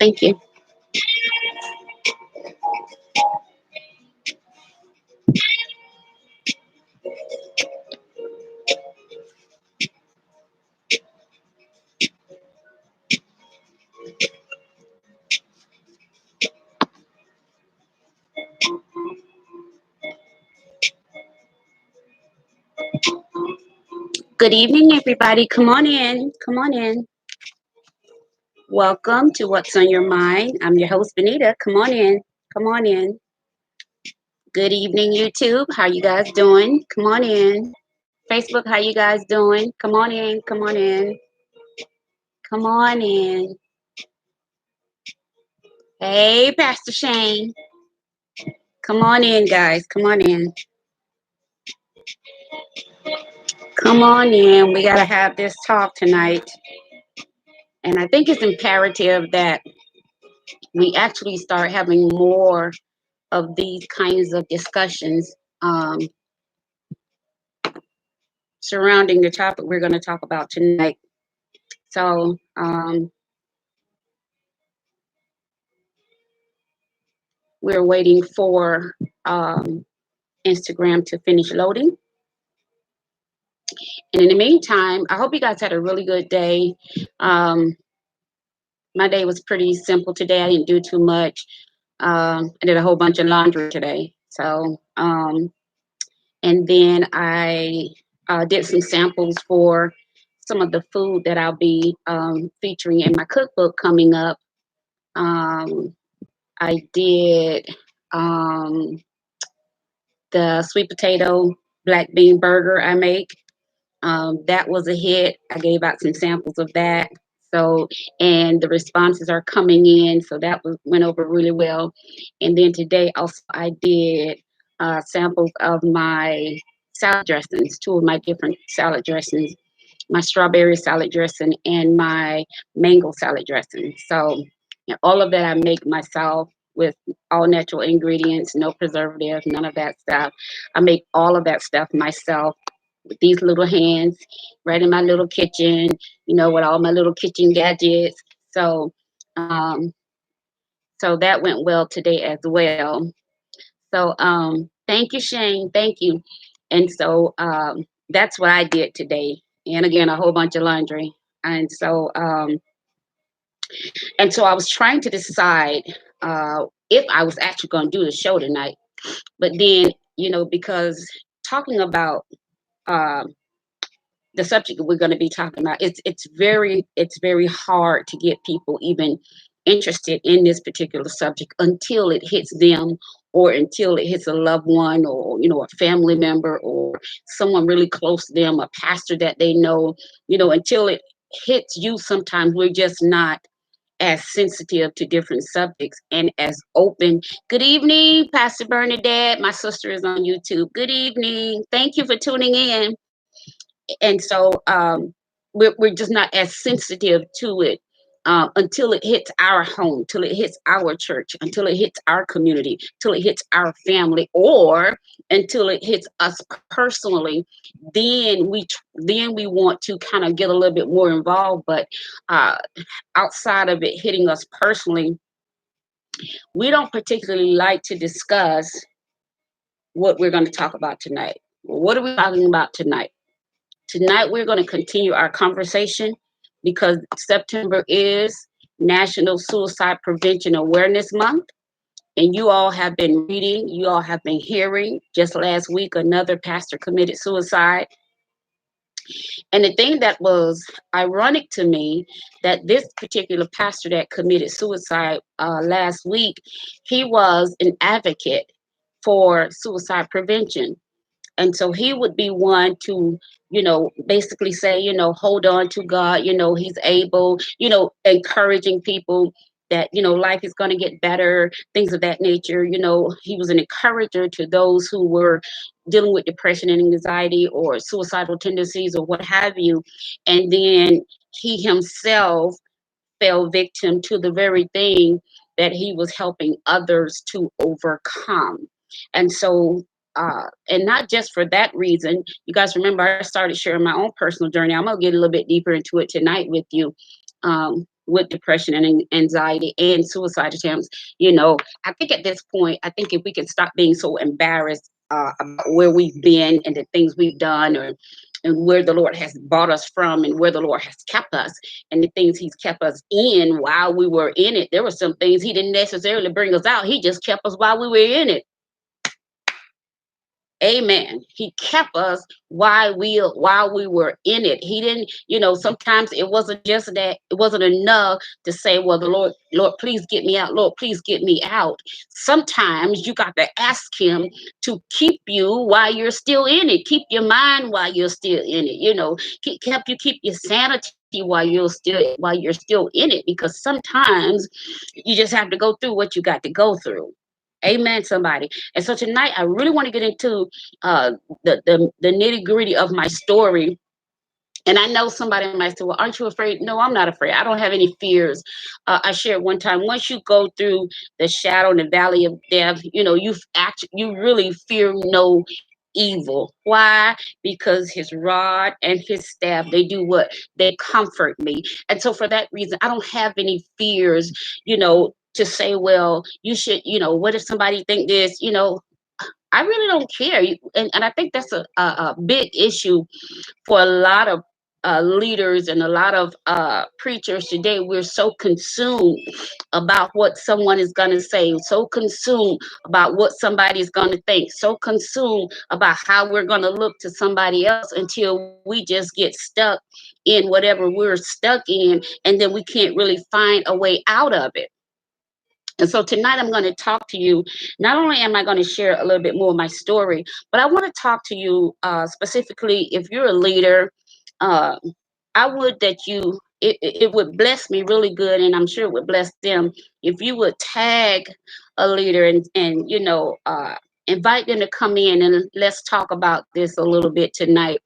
Thank you. Good evening, everybody. Come on in. Come on in. Welcome to What's on Your Mind. I'm your host, Benita. Come on in. Come on in. Good evening, YouTube. How you guys doing? Come on in. Facebook, how you guys doing? Come on in. Come on in. Come on in. Hey, Pastor Shane. Come on in, guys. Come on in. Come on in. We got to have this talk tonight. And I think it's imperative that we actually start having more of these kinds of discussions surrounding the topic we're going to talk about tonight. So we're waiting for Instagram to finish loading. And in the meantime, I hope you guys had a really good day. My day was pretty simple today. I didn't do too much. I did a whole bunch of laundry today. So, and then I did some samples for some of the food that I'll be featuring in my cookbook coming up. I did the sweet potato black bean burger I make. That was a hit. I gave out some samples of that. So, and the responses are coming in. So that went over really well. And then today also I did samples of my salad dressings, two of my different salad dressings, my strawberry salad dressing and my mango salad dressing. So all of that I make myself with all natural ingredients, no preservatives, none of that stuff. I make all of that stuff myself with these little hands right in my little kitchen, with all my little kitchen gadgets. So, so that went well today as well. So, thank you, Shane. Thank you. And so, that's what I did today. And again, a whole bunch of laundry. And so, I was trying to decide if I was actually going to do the show tonight. But then, because talking about the subject we're going to be talking about, it's very hard to get people even interested in this particular subject until it hits them, or until it hits a loved one, or a family member, or someone really close to them, a pastor that they know. Until it hits you, sometimes we're just not as sensitive to different subjects and as open. Good evening, Pastor Bernadette. My sister is on YouTube. Good evening. Thank you for tuning in. And so we're just not as sensitive to it until it hits our home, till it hits our church, until it hits our community, till it hits our family, or until it hits us personally. Then we want to kind of get a little bit more involved. But outside of it hitting us personally, we don't particularly like to discuss what we're going to talk about tonight. What are we talking about tonight? Tonight, we're going to continue our conversation because September is National Suicide Prevention Awareness Month. And you all have been reading, you all have been hearing. Just last week, another pastor committed suicide. And the thing that was ironic to me, that this particular pastor that committed suicide last week, he was an advocate for suicide prevention. And so he would be one to, basically say, hold on to God, he's able, encouraging people that, life is going to get better, things of that nature. He was an encourager to those who were dealing with depression and anxiety or suicidal tendencies or what have you. And then he himself fell victim to the very thing that he was helping others to overcome. And so, and not just for that reason, you guys remember I started sharing my own personal journey. I'm going to get a little bit deeper into it tonight with you. with depression and anxiety and suicide attempts. You know, I think at this point, I think if we can stop being so embarrassed about where we've been and the things we've done, or and where the Lord has brought us from and where the Lord has kept us and the things He's kept us in while we were in it. There were some things He didn't necessarily bring us out. He just kept us while we were in it. Amen. He kept us while we were in it. He didn't, you know, sometimes it wasn't just that, it wasn't enough to say, well, the Lord, please get me out. Lord, please get me out. Sometimes you got to ask Him to keep you while you're still in it. Keep your mind while you're still in it. You know, keep your sanity while you're still in it, because sometimes you just have to go through what you got to go through. Amen, somebody. And so tonight, I really want to get into uh, the nitty gritty of my story. And I know somebody might say, well, aren't you afraid? No, I'm not afraid. I don't have any fears. I shared one time, once you go through the shadow and the valley of death, you know, you really fear no evil. Why? Because His rod and His staff, they do what? They comfort me. And so for that reason, I don't have any fears, you know, to say, well, you should, you know, what if somebody think this, you know, I really don't care. And I think that's a big issue for a lot of leaders and a lot of preachers today. We're so consumed about what someone is going to say, so consumed about what somebody is going to think, so consumed about how we're going to look to somebody else, until we just get stuck in whatever we're stuck in, and then we can't really find a way out of it. And so tonight I'm going to talk to you. Not only am I going to share a little bit more of my story, but I want to talk to you specifically if you're a leader. Uh, I would that it would bless me really good, and I'm sure it would bless them if you would tag a leader and you know, invite them to come in and let's talk about this a little bit tonight.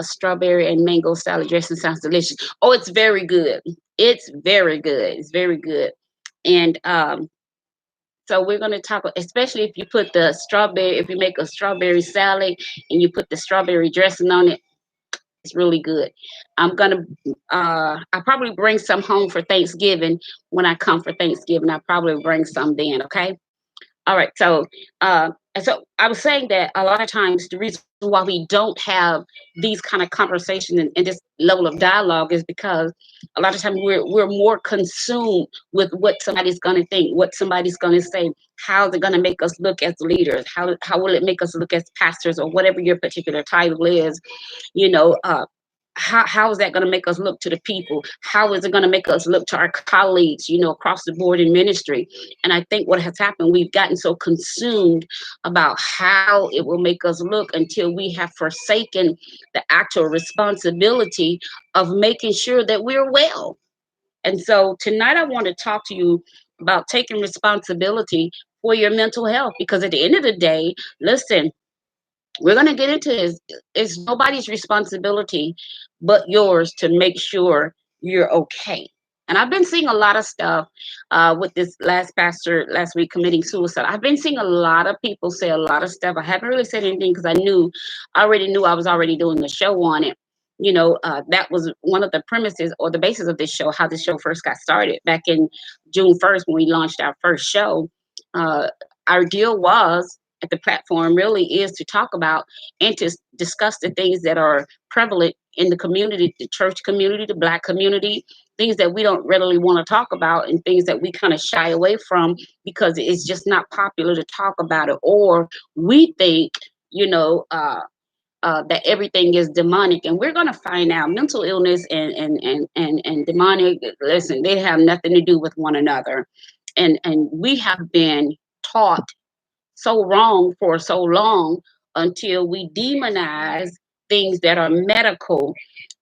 Strawberry and mango salad dressing sounds delicious. Oh, it's very good. It's very good. It's very good. And so we're going to talk, especially if you put the strawberry, if you make a strawberry salad and you put the strawberry dressing on it, it's really good. I'm going to, I'll probably bring some home for Thanksgiving. When I come for Thanksgiving, I'll probably bring some then, okay? All right. And so I was saying that a lot of times the reason why we don't have these kind of conversations and this level of dialogue is because a lot of times we're more consumed with what somebody's going to think, what somebody's going to say, how's it going to make us look as leaders, how will it make us look as pastors, or whatever your particular title is, you know. How is that going to make us look to the people? How is it going to make us look to our colleagues, you know, across the board in ministry? And I think what has happened, we've gotten so consumed about how it will make us look until we have forsaken the actual responsibility of making sure that we're well. And so tonight I want to talk to you about taking responsibility for your mental health, because at the end of the day, listen, we're going to get into this. It's nobody's responsibility but yours to make sure you're okay. And I've been seeing a lot of stuff with this last pastor last week committing suicide. I've been seeing a lot of people say a lot of stuff. I haven't really said anything because I already knew I was already doing a show on it. You know, that was one of the premises or the basis of this show, how this show first got started back in June 1st when we launched our first show. Uh, our deal was at the platform really is to talk about and to discuss the things that are prevalent in the community, the church community, the Black community, things that we don't readily want to talk about, and things that we kind of shy away from because it's just not popular to talk about it, or we think, you know, that everything is demonic. And we're going to find out mental illness and demonic, listen, they have nothing to do with one another. And we have been taught so wrong for so long until we demonize things that are medical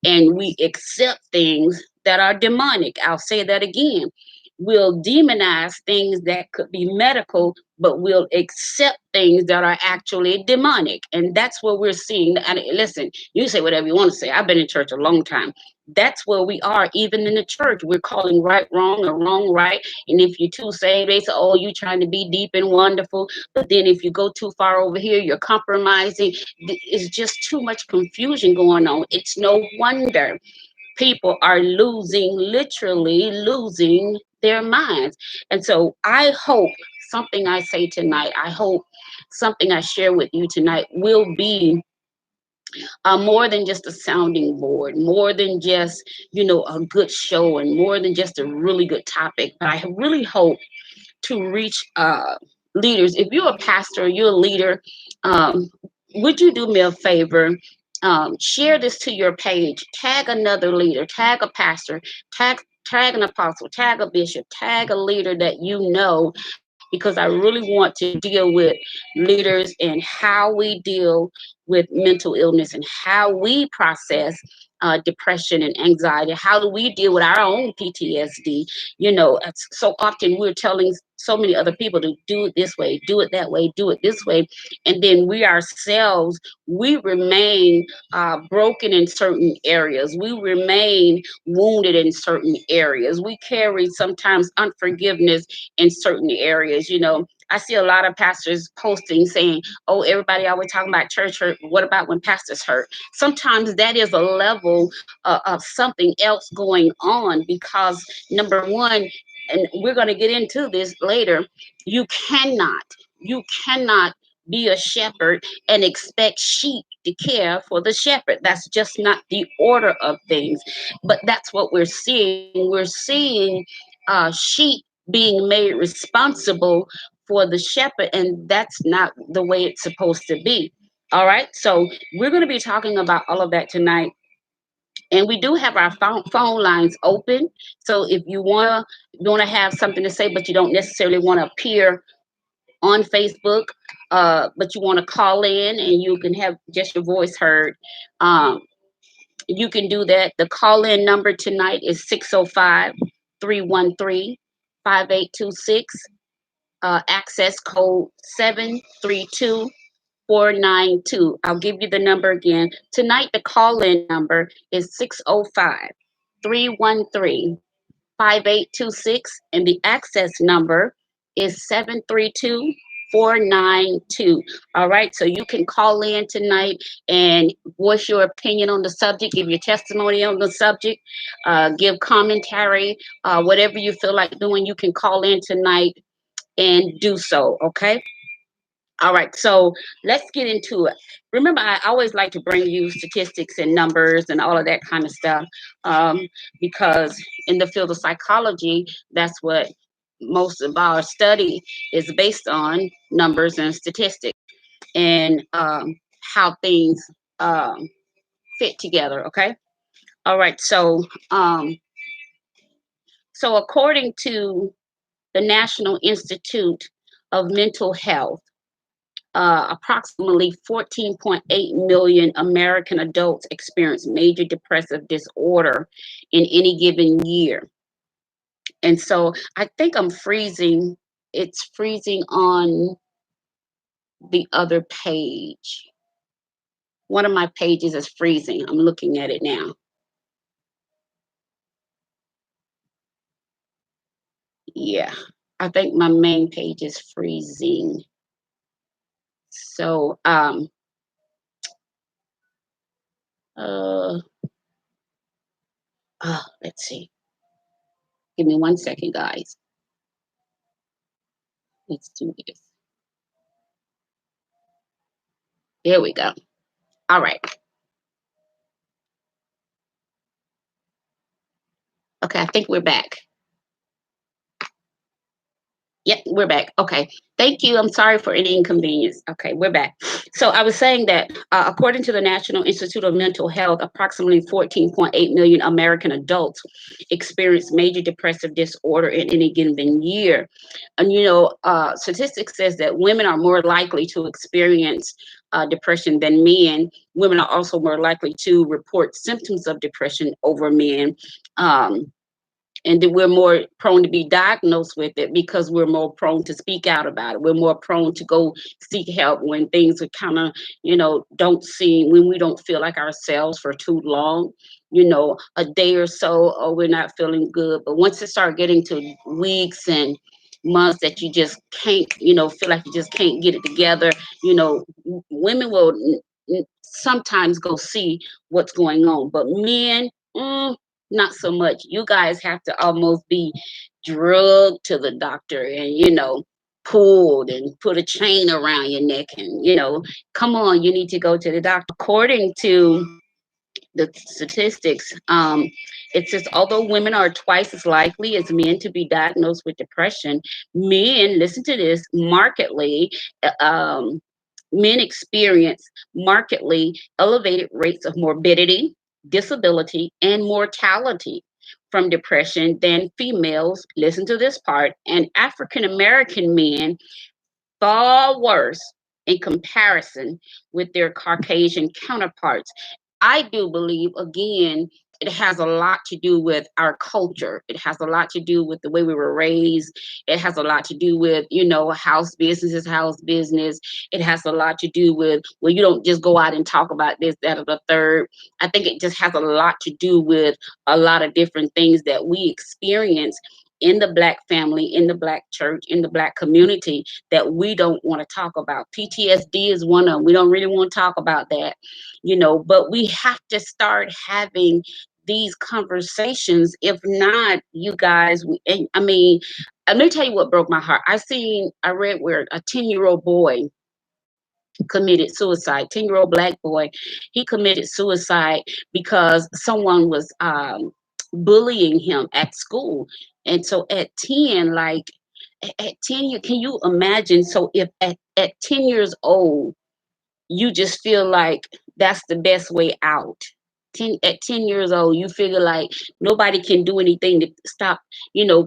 and we accept things that are demonic. I'll say that again. We'll demonize things that could be medical, but we'll accept things that are actually demonic. And that's what we're seeing. And listen, you say whatever you want to say. I've been in church a long time. That's where we are, even in the church. We're calling right wrong or wrong right. And if you're too saved, they say, oh, you're trying to be deep and wonderful. But then if you go too far over here, you're compromising. It's just too much confusion going on. It's no wonder people are literally losing their minds. And so I hope something I say tonight, I hope something I share with you tonight will be more than just a sounding board, more than just, a good show, and more than just a really good topic. But I really hope to reach leaders. If you're a pastor, you're a leader, um, would you do me a favor? Share this to your page, tag another leader, tag a pastor, tag an apostle, tag a bishop, tag a leader that you know, because I really want to deal with leaders and how we deal with mental illness and how we process depression and anxiety. How do we deal with our own PTSD? So often we're telling so many other people to do it this way, do it that way, do it this way. And then we ourselves, we remain broken in certain areas. We remain wounded in certain areas. We carry sometimes unforgiveness in certain areas. I see a lot of pastors posting saying, oh, everybody always talking about church hurt. What about when pastors hurt? Sometimes that is a level of something else going on, because number one, and we're going to get into this later, you cannot be a shepherd and expect sheep to care for the shepherd. That's just not the order of things. But that's what we're seeing. We're seeing sheep being made responsible for the shepherd, and that's not the way it's supposed to be. All right, so we're going to be talking about all of that tonight, and we do have our phone lines open. So if you want to have something to say, but you don't necessarily want to appear on Facebook, but you want to call in and you can have just your voice heard, um, you can do that. The call in number tonight is 605-313-5826. Access code 732492. I'll give you the number again. Tonight, the call in number is 605-313-5826, and the access number is 732492. All right, so you can call in tonight and voice your opinion on the subject, give your testimony on the subject, give commentary, whatever you feel like doing. You can call in tonight and do so. Okay. All right, so let's get into it. Remember, I always like to bring you statistics and numbers and all of that kind of stuff, because in the field of psychology, that's what most of our study is based on: numbers and statistics, and how things um, fit together. Okay. All right, so according to the National Institute of Mental Health, approximately 14.8 million American adults experience major depressive disorder in any given year. And so I think I'm freezing. It's freezing on the other page. One of my pages is freezing. I'm looking at it now. Yeah, I think my main page is freezing. So, let's see. Give me 1 second, guys. Let's do this. There we go. All right. Okay, I think we're back. Yep, we're back. Okay, thank you. I'm sorry for any inconvenience. Okay, we're back. So I was saying that according to the National Institute of Mental Health, approximately 14.8 million American adults experience major depressive disorder in any given year. And statistics says that women are more likely to experience depression than men. Women are also more likely to report symptoms of depression over men. And that we're more prone to be diagnosed with it because we're more prone to speak out about it. We're more prone to go seek help when things are kind of, when we don't feel like ourselves for too long, a day or so, oh, we're not feeling good. But once it starts getting to weeks and months that you just can't, feel like you just can't get it together, women will sometimes go see what's going on. But men, not so much. You guys have to almost be drugged to the doctor and, pulled and put a chain around your neck and, come on, you need to go to the doctor. According to the statistics, it says although women are twice as likely as men to be diagnosed with depression, men, listen to this, men experience markedly elevated rates of morbidity, disability, and mortality from depression than females. Listen to this part, and African American men far worse in comparison with their Caucasian counterparts. I do believe, again, it has a lot to do with our culture. It has a lot to do with the way we were raised. It has a lot to do with, house business is house business. It has a lot to do with, well, you don't just go out and talk about this, that, or the third. I think it just has a lot to do with a lot of different things that we experience in the Black family, in the Black church, in the Black community that we don't want to talk about. PTSD is one of them. We don't really want to talk about that, but we have to start having these conversations. If not, you guys, let me tell you what broke my heart. I read where a 10-year-old boy committed suicide. 10-year-old Black boy, he committed suicide because someone was bullying him at school. And so at 10, at 10, can you imagine? So if at 10 years old, you just feel like that's the best way out. At 10 years old, you figure like nobody can do anything to stop,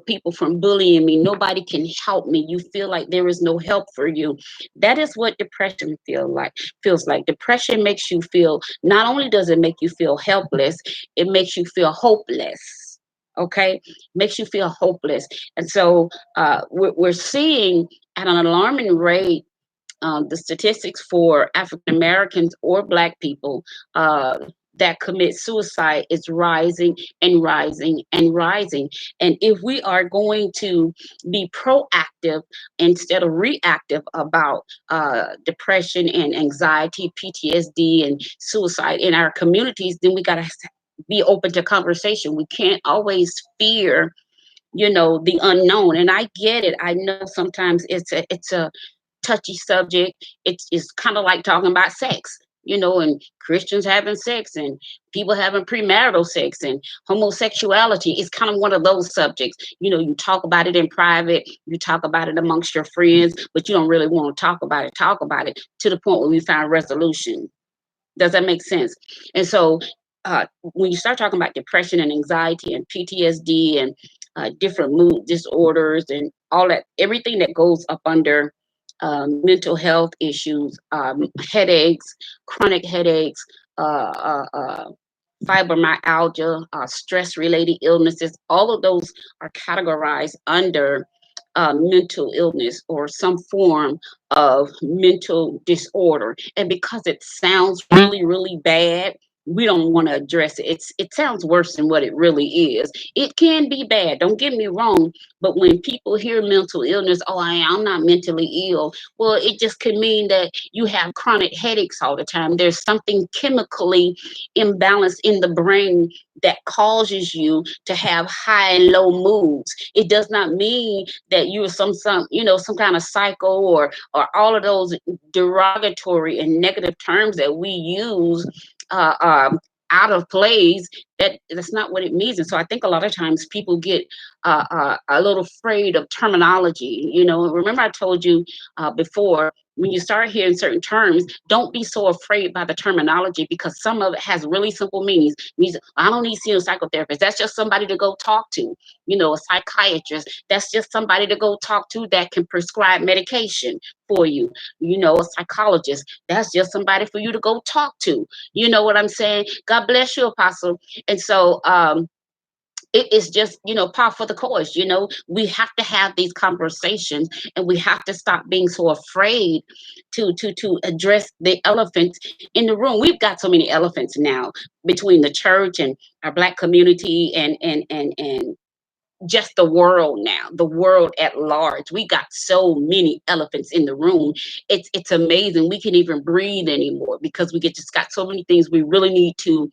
people from bullying me. Nobody can help me. You feel like there is no help for you. That is what depression feels like. Depression makes you feel, not only does it make you feel helpless, it makes you feel hopeless. Okay, makes you feel hopeless. And so we're seeing at an alarming rate the statistics for African Americans or Black people that commit suicide is rising and rising and rising. And if we are going to be proactive instead of reactive about depression and anxiety, PTSD, and suicide in our communities, then we got to be open to conversation. We can't always fear the unknown. And I get it. I know sometimes it's a touchy subject. It's kind of like talking about sex, and Christians having sex and people having premarital sex and homosexuality. It's kind of one of those subjects. You talk about it in private, you talk about it amongst your friends, but you don't really want to talk about it to the point where we find resolution. Does that make sense? And so when you start talking about depression and anxiety and PTSD and different mood disorders and all that, everything that goes up under mental health issues, headaches, chronic headaches, fibromyalgia, stress-related illnesses, all of those are categorized under mental illness or some form of mental disorder. And because it sounds really, really bad, we don't want to address it. It sounds worse than what it really is. It can be bad, don't get me wrong, but when people hear mental illness, oh, I'm not mentally ill. Well, it just could mean that you have chronic headaches all the time. There's something chemically imbalanced in the brain that causes you to have high and low moods. It does not mean that you're some kind of psycho or all of those derogatory and negative terms that we use out of place. That's not what it means. And so I think a lot of times people get a little afraid of terminology. Remember I told you before, when you start hearing certain terms, don't be so afraid by the terminology, because some of it has really simple meanings. I don't need to see a psychotherapist. That's just somebody to go talk to. A psychiatrist. That's just somebody to go talk to that can prescribe medication for you. A psychologist. That's just somebody for you to go talk to. You know what I'm saying? God bless you, Apostle. And so it is just, par for the course. We have to have these conversations, and we have to stop being so afraid to address the elephants in the room. We've got so many elephants now between the church and our Black community and just the world now, the world at large. We got so many elephants in the room. It's amazing. We can't even breathe anymore because we get just got so many things we really need to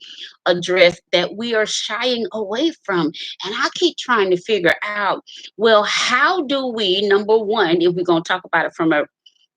address that we are shying away from. And I keep trying to figure out, well, how do we, number one, if we're going to talk about it from a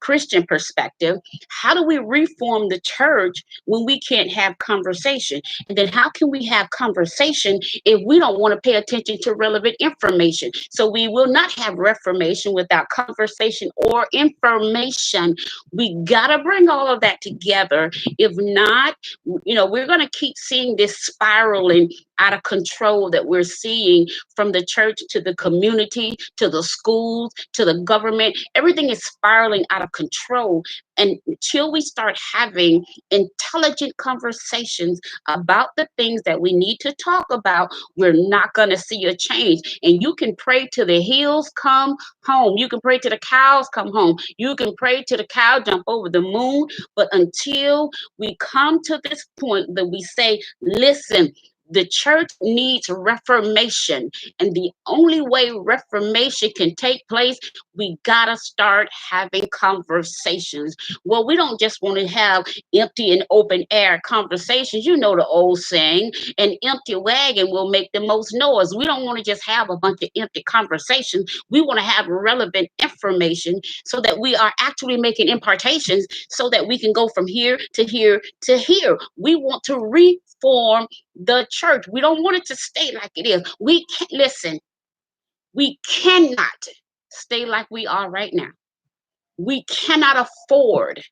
Christian perspective, how do we reform the church when we can't have conversation? And then how can we have conversation if we don't want to pay attention to relevant information? So we will not have reformation without conversation or information. We got to bring all of that together. If not, we're going to keep seeing this spiraling out of control that we're seeing from the church to the community, to the schools, to the government. Everything is spiraling out of control. And until we start having intelligent conversations about the things that we need to talk about, we're not going to see a change. And you can pray till the hills come home. You can pray till the cows come home. You can pray till the cow jump over the moon. But until we come to this point that we say, listen, the church needs reformation. And the only way reformation can take place, we got to start having conversations. Well, we don't just want to have empty and open air conversations. You know the old saying, an empty wagon will make the most noise. We don't want to just have a bunch of empty conversations. We want to have relevant information so that we are actually making impartations so that we can go from here to here to here. We want to reform the church. We don't want it to stay like it is. We can't listen. We cannot stay like we are right now. We cannot afford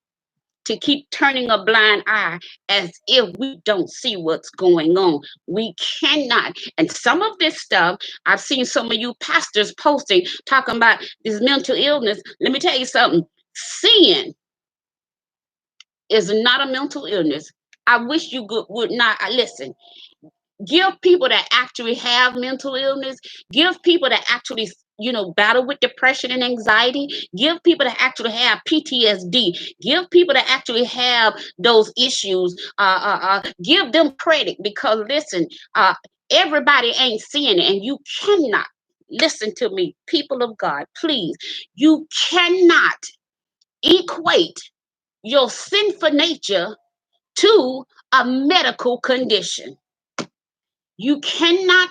to keep turning a blind eye as if we don't see what's going on. We cannot. And some of this stuff, I've seen some of you pastors posting, talking about this mental illness. Let me tell you something. Sin is not a mental illness. I wish you would not listen. Give people that actually have mental illness, give people that actually battle with depression and anxiety, give people that actually have PTSD, give people that actually have those issues, give them credit, because listen, everybody ain't seeing it. And you cannot, listen to me, people of God, please, you cannot equate your sinful nature to a medical condition. You cannot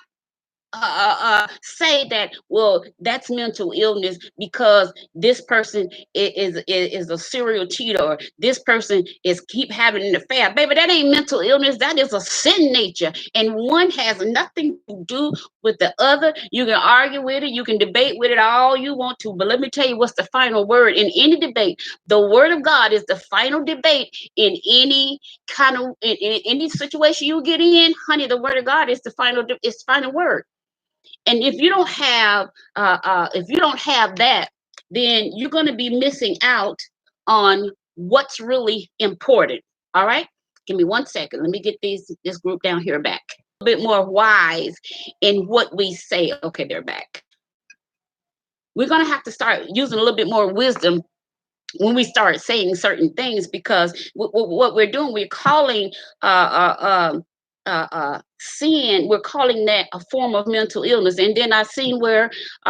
say that, well, that's mental illness because this person is a serial cheater, or this person is keep having an affair. Baby, that ain't mental illness. That is a sin nature, and one has nothing to do with the other. You can argue with it, you can debate with it all you want to, but let me tell you what's the final word in any debate. The word of God is the final debate in any kind of in any situation you get in, honey. The word of God is the final word. And if you don't have that, then you're going to be missing out on what's really important. All right, give me 1 second. Let me get this group down here back. A bit more wise in what we say. Okay, they're back. We're going to have to start using a little bit more wisdom when we start saying certain things, because what we're doing, we're calling sin, we're calling that a form of mental illness. And then I seen where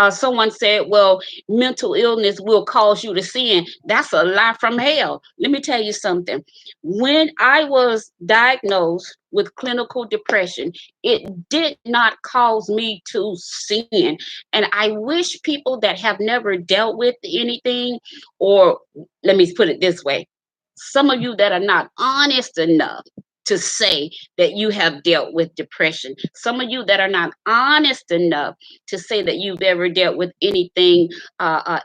someone said, well, mental illness will cause you to sin. That's a lie from hell. Let me tell you something. When I was diagnosed with clinical depression, it did not cause me to sin. And I wish people that have never dealt with anything, or let me put it this way, some of you that are not honest enough to say that you have dealt with depression. Some of you that are not honest enough to say that you've ever dealt with anything,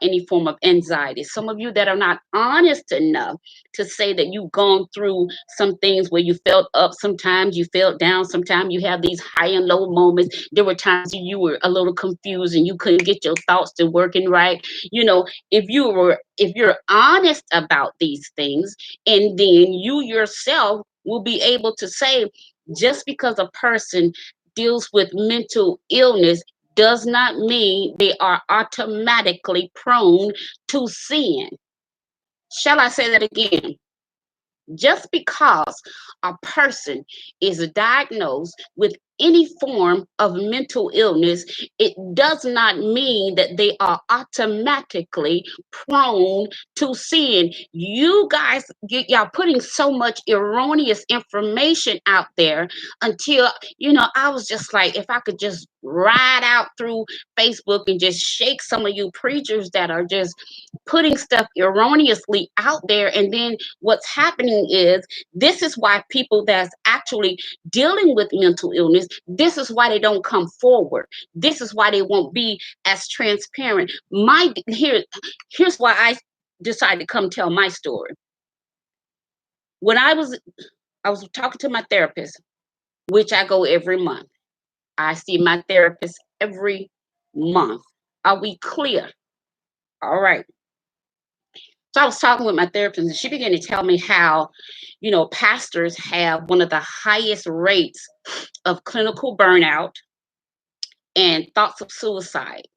any form of anxiety. Some of you that are not honest enough to say that you've gone through some things where you felt up, sometimes you felt down, sometimes you have these high and low moments. There were times you were a little confused and you couldn't get your thoughts to working right. If you're honest about these things, and then you yourself will be able to say, just because a person deals with mental illness does not mean they are automatically prone to sin. Shall I say that again? Just because a person is diagnosed with any form of mental illness, it does not mean that they are automatically prone to sin. You guys, y'all putting so much erroneous information out there until, I was just like, if I could just ride out through Facebook and just shake some of you preachers that are just putting stuff erroneously out there. And then what's happening is, this is why people that's actually dealing with mental illness, this is why they don't come forward. This is why they won't be as transparent. Here's why I decided to come tell my story. When I was talking to my therapist, which I go every month. I see my therapist every month. Are we clear? All right. So I was talking with my therapist, and she began to tell me how, pastors have one of the highest rates of clinical burnout and thoughts of suicide.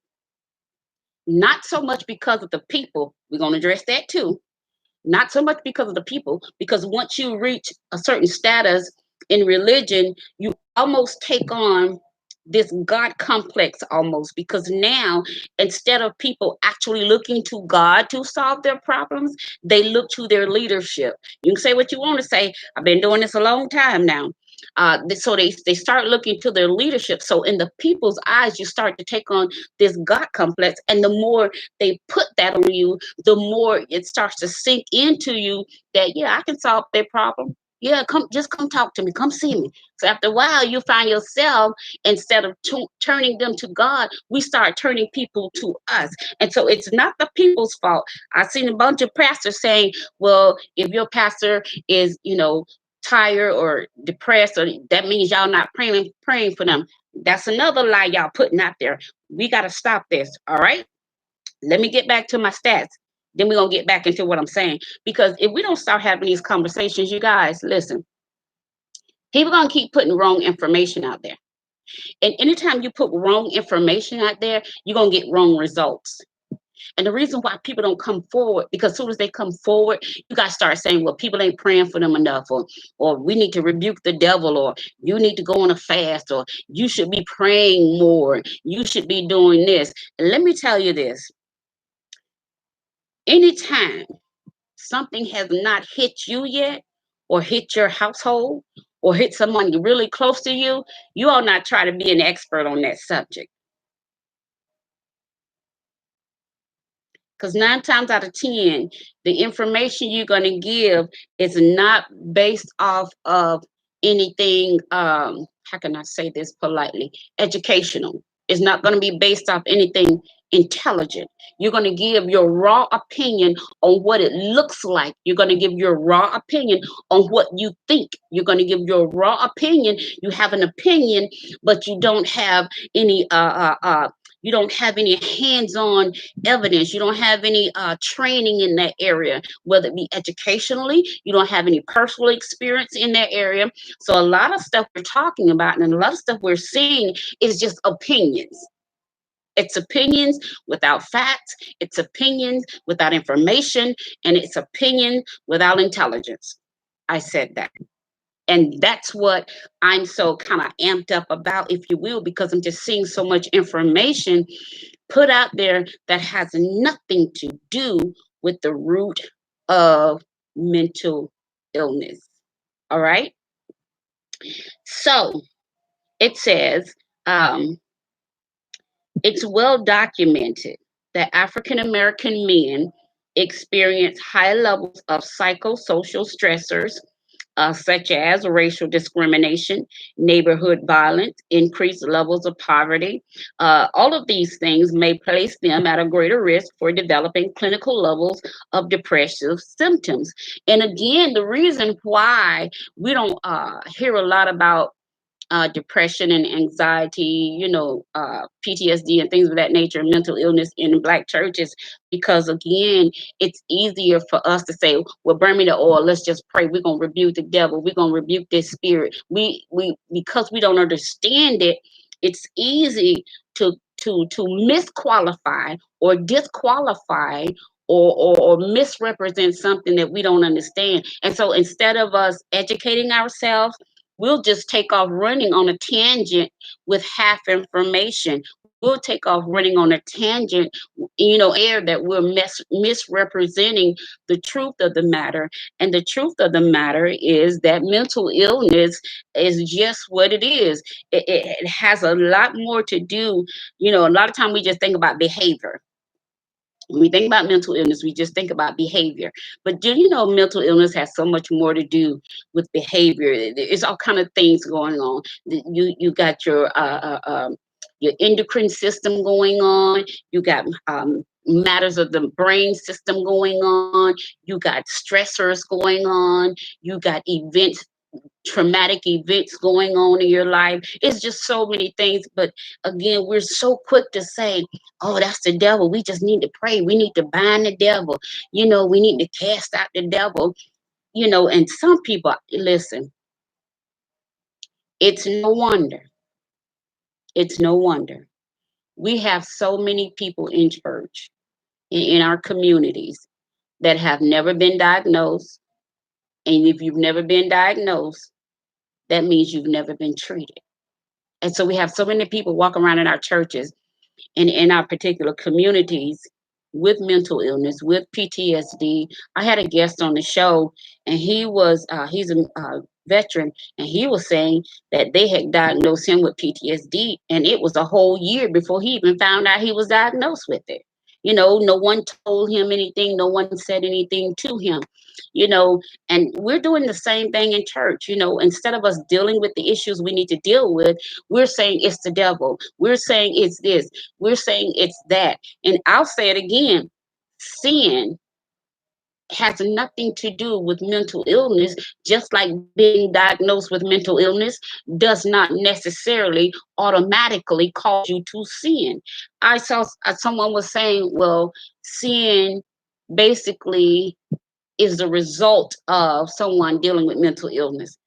Not so much because of the people. We're going to address that too. Not so much because of the people, because once you reach a certain status in religion, you almost take on this God complex almost, because now, instead of people actually looking to God to solve their problems, they look to their leadership. You can say what you want to say. I've been doing this a long time now. So they start looking to their leadership. So in the people's eyes, you start to take on this God complex. And the more they put that on you, the more it starts to sink into you that, yeah, I can solve their problem. Yeah, come talk to me. Come see me. So after a while, you find yourself, instead of turning them to God, we start turning people to us. And so it's not the people's fault. I've seen a bunch of pastors saying, well, if your pastor is, tired or depressed, or that means y'all not praying for them. That's another lie y'all putting out there. We got to stop this. All right. Let me get back to my stats. Then we're going to get back into what I'm saying. Because if we don't start having these conversations, you guys, listen, people are going to keep putting wrong information out there. And anytime you put wrong information out there, you're going to get wrong results. And the reason why people don't come forward, because as soon as they come forward, you guys start saying, well, people ain't praying for them enough, or we need to rebuke the devil, or you need to go on a fast, or you should be praying more. You should be doing this. And let me tell you this. Anytime something has not hit you yet, or hit your household, or hit someone really close to you, you all not try to be an expert on that subject. Because 9 times out of 10, the information you're going to give is not based off of anything, how can I say this politely, educational. It's not going to be based off anything intelligent. You're going to give your raw opinion on what it looks like. You're going to give your raw opinion on what you think. You're going to give your raw opinion. You have an opinion, but you don't have any you don't have any hands-on evidence. You don't have any training in that area, whether it be educationally. You don't have any personal experience in that area. So a lot of stuff we're talking about and a lot of stuff we're seeing is just opinions. It's opinions without facts. It's opinions without information. And it's opinion without intelligence. I said that. And that's what I'm so kind of amped up about, if you will, because I'm just seeing so much information put out there that has nothing to do with the root of mental illness. All right. So it says, it's well documented that African American men experience high levels of psychosocial stressors, such as racial discrimination, neighborhood violence, increased levels of poverty. All of these things may place them at a greater risk for developing clinical levels of depressive symptoms. And again, the reason why we don't hear a lot about depression and anxiety, PTSD and things of that nature, mental illness in Black churches, because again, it's easier for us to say, well, burn me the oil, let's just pray. We're gonna rebuke the devil, we're gonna rebuke this spirit. We because we don't understand it, it's easy to misqualify or disqualify or misrepresent something that we don't understand. And so instead of us educating ourselves, we'll just take off running on a tangent with half information. We'll take off running on a tangent, air that we're misrepresenting the truth of the matter. And the truth of the matter is that mental illness is just what it is. It has a lot more to do. A lot of time we just think about behavior. When we think about mental illness, we just think about behavior. But do you know mental illness has so much more to do with behavior? It's all kind of things going on. You got your endocrine system going on. You got matters of the brain system going on. You got stressors going on. You got traumatic events going on in your life. It's just so many things. But again, we're so quick to say, oh, that's the devil. We just need to pray. We need to bind the devil. We need to cast out the devil. And some people, listen, it's no wonder. It's no wonder. We have so many people in church, in our communities, that have never been diagnosed. And if you've never been diagnosed, that means you've never been treated. And so we have so many people walking around in our churches and in our particular communities with mental illness, with PTSD. I had a guest on the show, and he's a veteran, and he was saying that they had diagnosed him with PTSD, and it was a whole year before he even found out he was diagnosed with it. No one told him anything, no one said anything to him, and we're doing the same thing in church. Instead of us dealing with the issues we need to deal with, we're saying it's the devil. We're saying it's this. We're saying it's that. And I'll say it again, sin has nothing to do with mental illness, just like being diagnosed with mental illness does not necessarily automatically cause you to sin. I saw someone was saying, well, sin basically is the result of someone dealing with mental illness.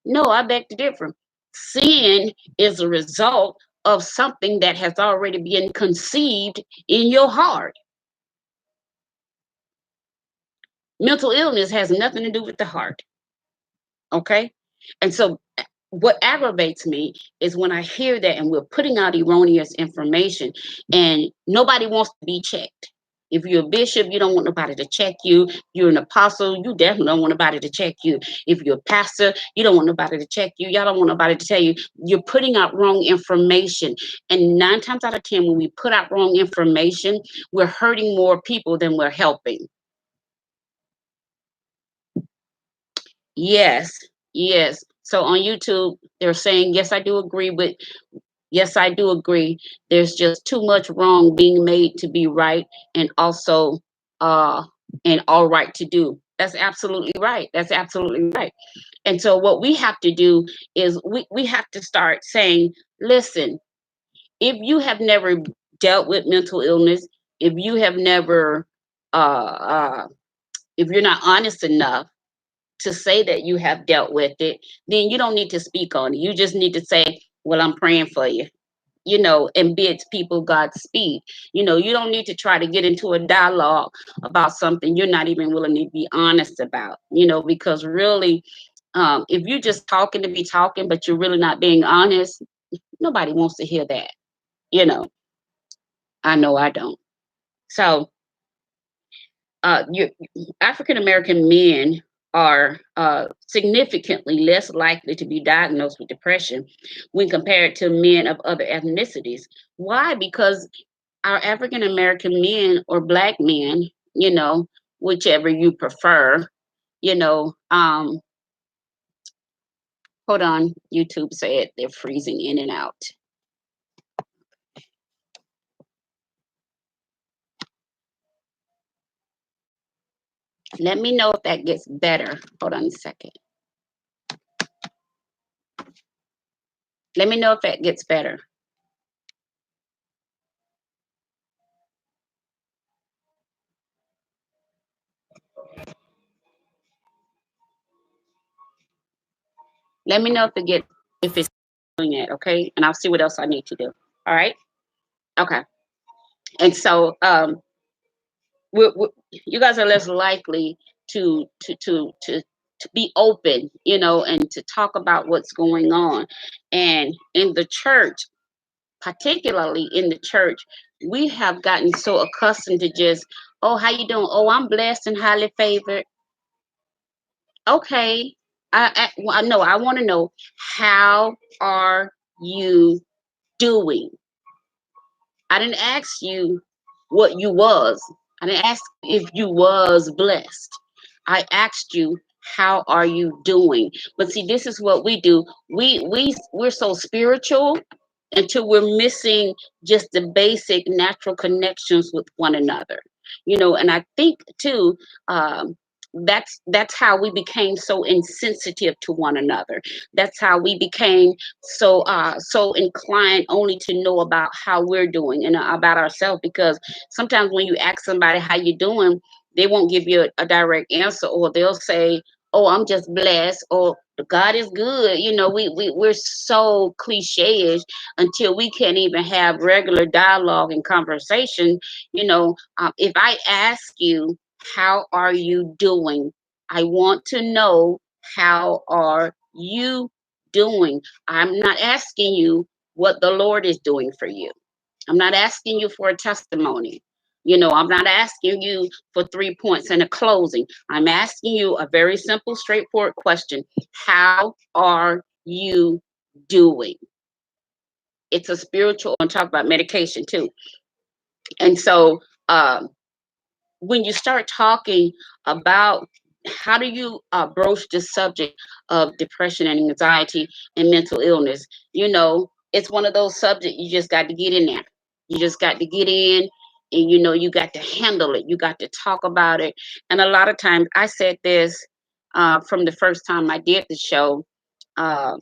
No, I beg to differ. Sin is a result of something that has already been conceived in your heart. Mental illness has nothing to do with the heart. Okay? And so what aggravates me is when I hear that and we're putting out erroneous information and nobody wants to be checked. If you're a bishop, you don't want nobody to check you. You're an apostle, you definitely don't want nobody to check you. If you're a pastor, you don't want nobody to check you. Y'all don't want nobody to tell you. You're putting out wrong information. And 9 times out of 10, when we put out wrong information, we're hurting more people than we're helping. Yes, yes. So on YouTube, they're saying, yes, I do agree with, yes, I do agree. There's just too much wrong being made to be right, and also uh and all right to do. That's absolutely right. That's absolutely right. And so what we have to do is we have to start saying, listen, if you have never dealt with mental illness, if you have never if you're not honest enough to say that you have dealt with it, then you don't need to speak on it. You just need to say, well, I'm praying for you, and bid people Godspeed. You don't need to try to get into a dialogue about something you're not even willing to be honest about, because really, if you're just talking to be talking, but you're really not being honest, nobody wants to hear that. You know, I know I don't. So, you African American men are significantly less likely to be diagnosed with depression when compared to men of other ethnicities. Why? Because our African American men or black men, whichever you prefer, you know, um, hold on, YouTube said they're freezing in and out. Let me know if that gets better. Hold on a second. Let me know if that gets better. Let me know if it's doing it, okay? And I'll see what else I need to do. All right? Okay. And so you guys are less likely to to be open, and to talk about what's going on. And in the church, particularly in the church, we have gotten so accustomed to just, oh, how you doing? Oh, I'm blessed and highly favored. Okay. Well, no, I want to know, how are you doing? I didn't ask you what you was. I didn't ask if you was blessed. I asked you, how are you doing? But see, this is what we do. We're so spiritual until we're missing just the basic natural connections with one another. And I think too, that's how we became so insensitive to one another. That's how we became so inclined only to know about how we're doing and about ourselves. Because sometimes when you ask somebody how you doing, they won't give you a direct answer, or they'll say, oh, I'm just blessed, or God is good. We're so cliche-ish until we can't even have regular dialogue and conversation. If I ask you, how are you doing? I want to know, how are you doing? I'm not asking you what the Lord is doing for you. I'm not asking you for a testimony. I'm not asking you for 3 points and a closing. I'm asking you a very simple, straightforward question. How are you doing? It's a spiritual, and talk about medication too. And so, when you start talking about how do you broach the subject of depression and anxiety and mental illness, it's one of those subjects you just got to get in there. You just got to get in, and you got to handle it. You got to talk about it. And a lot of times, I said this from the first time I did the show, uh,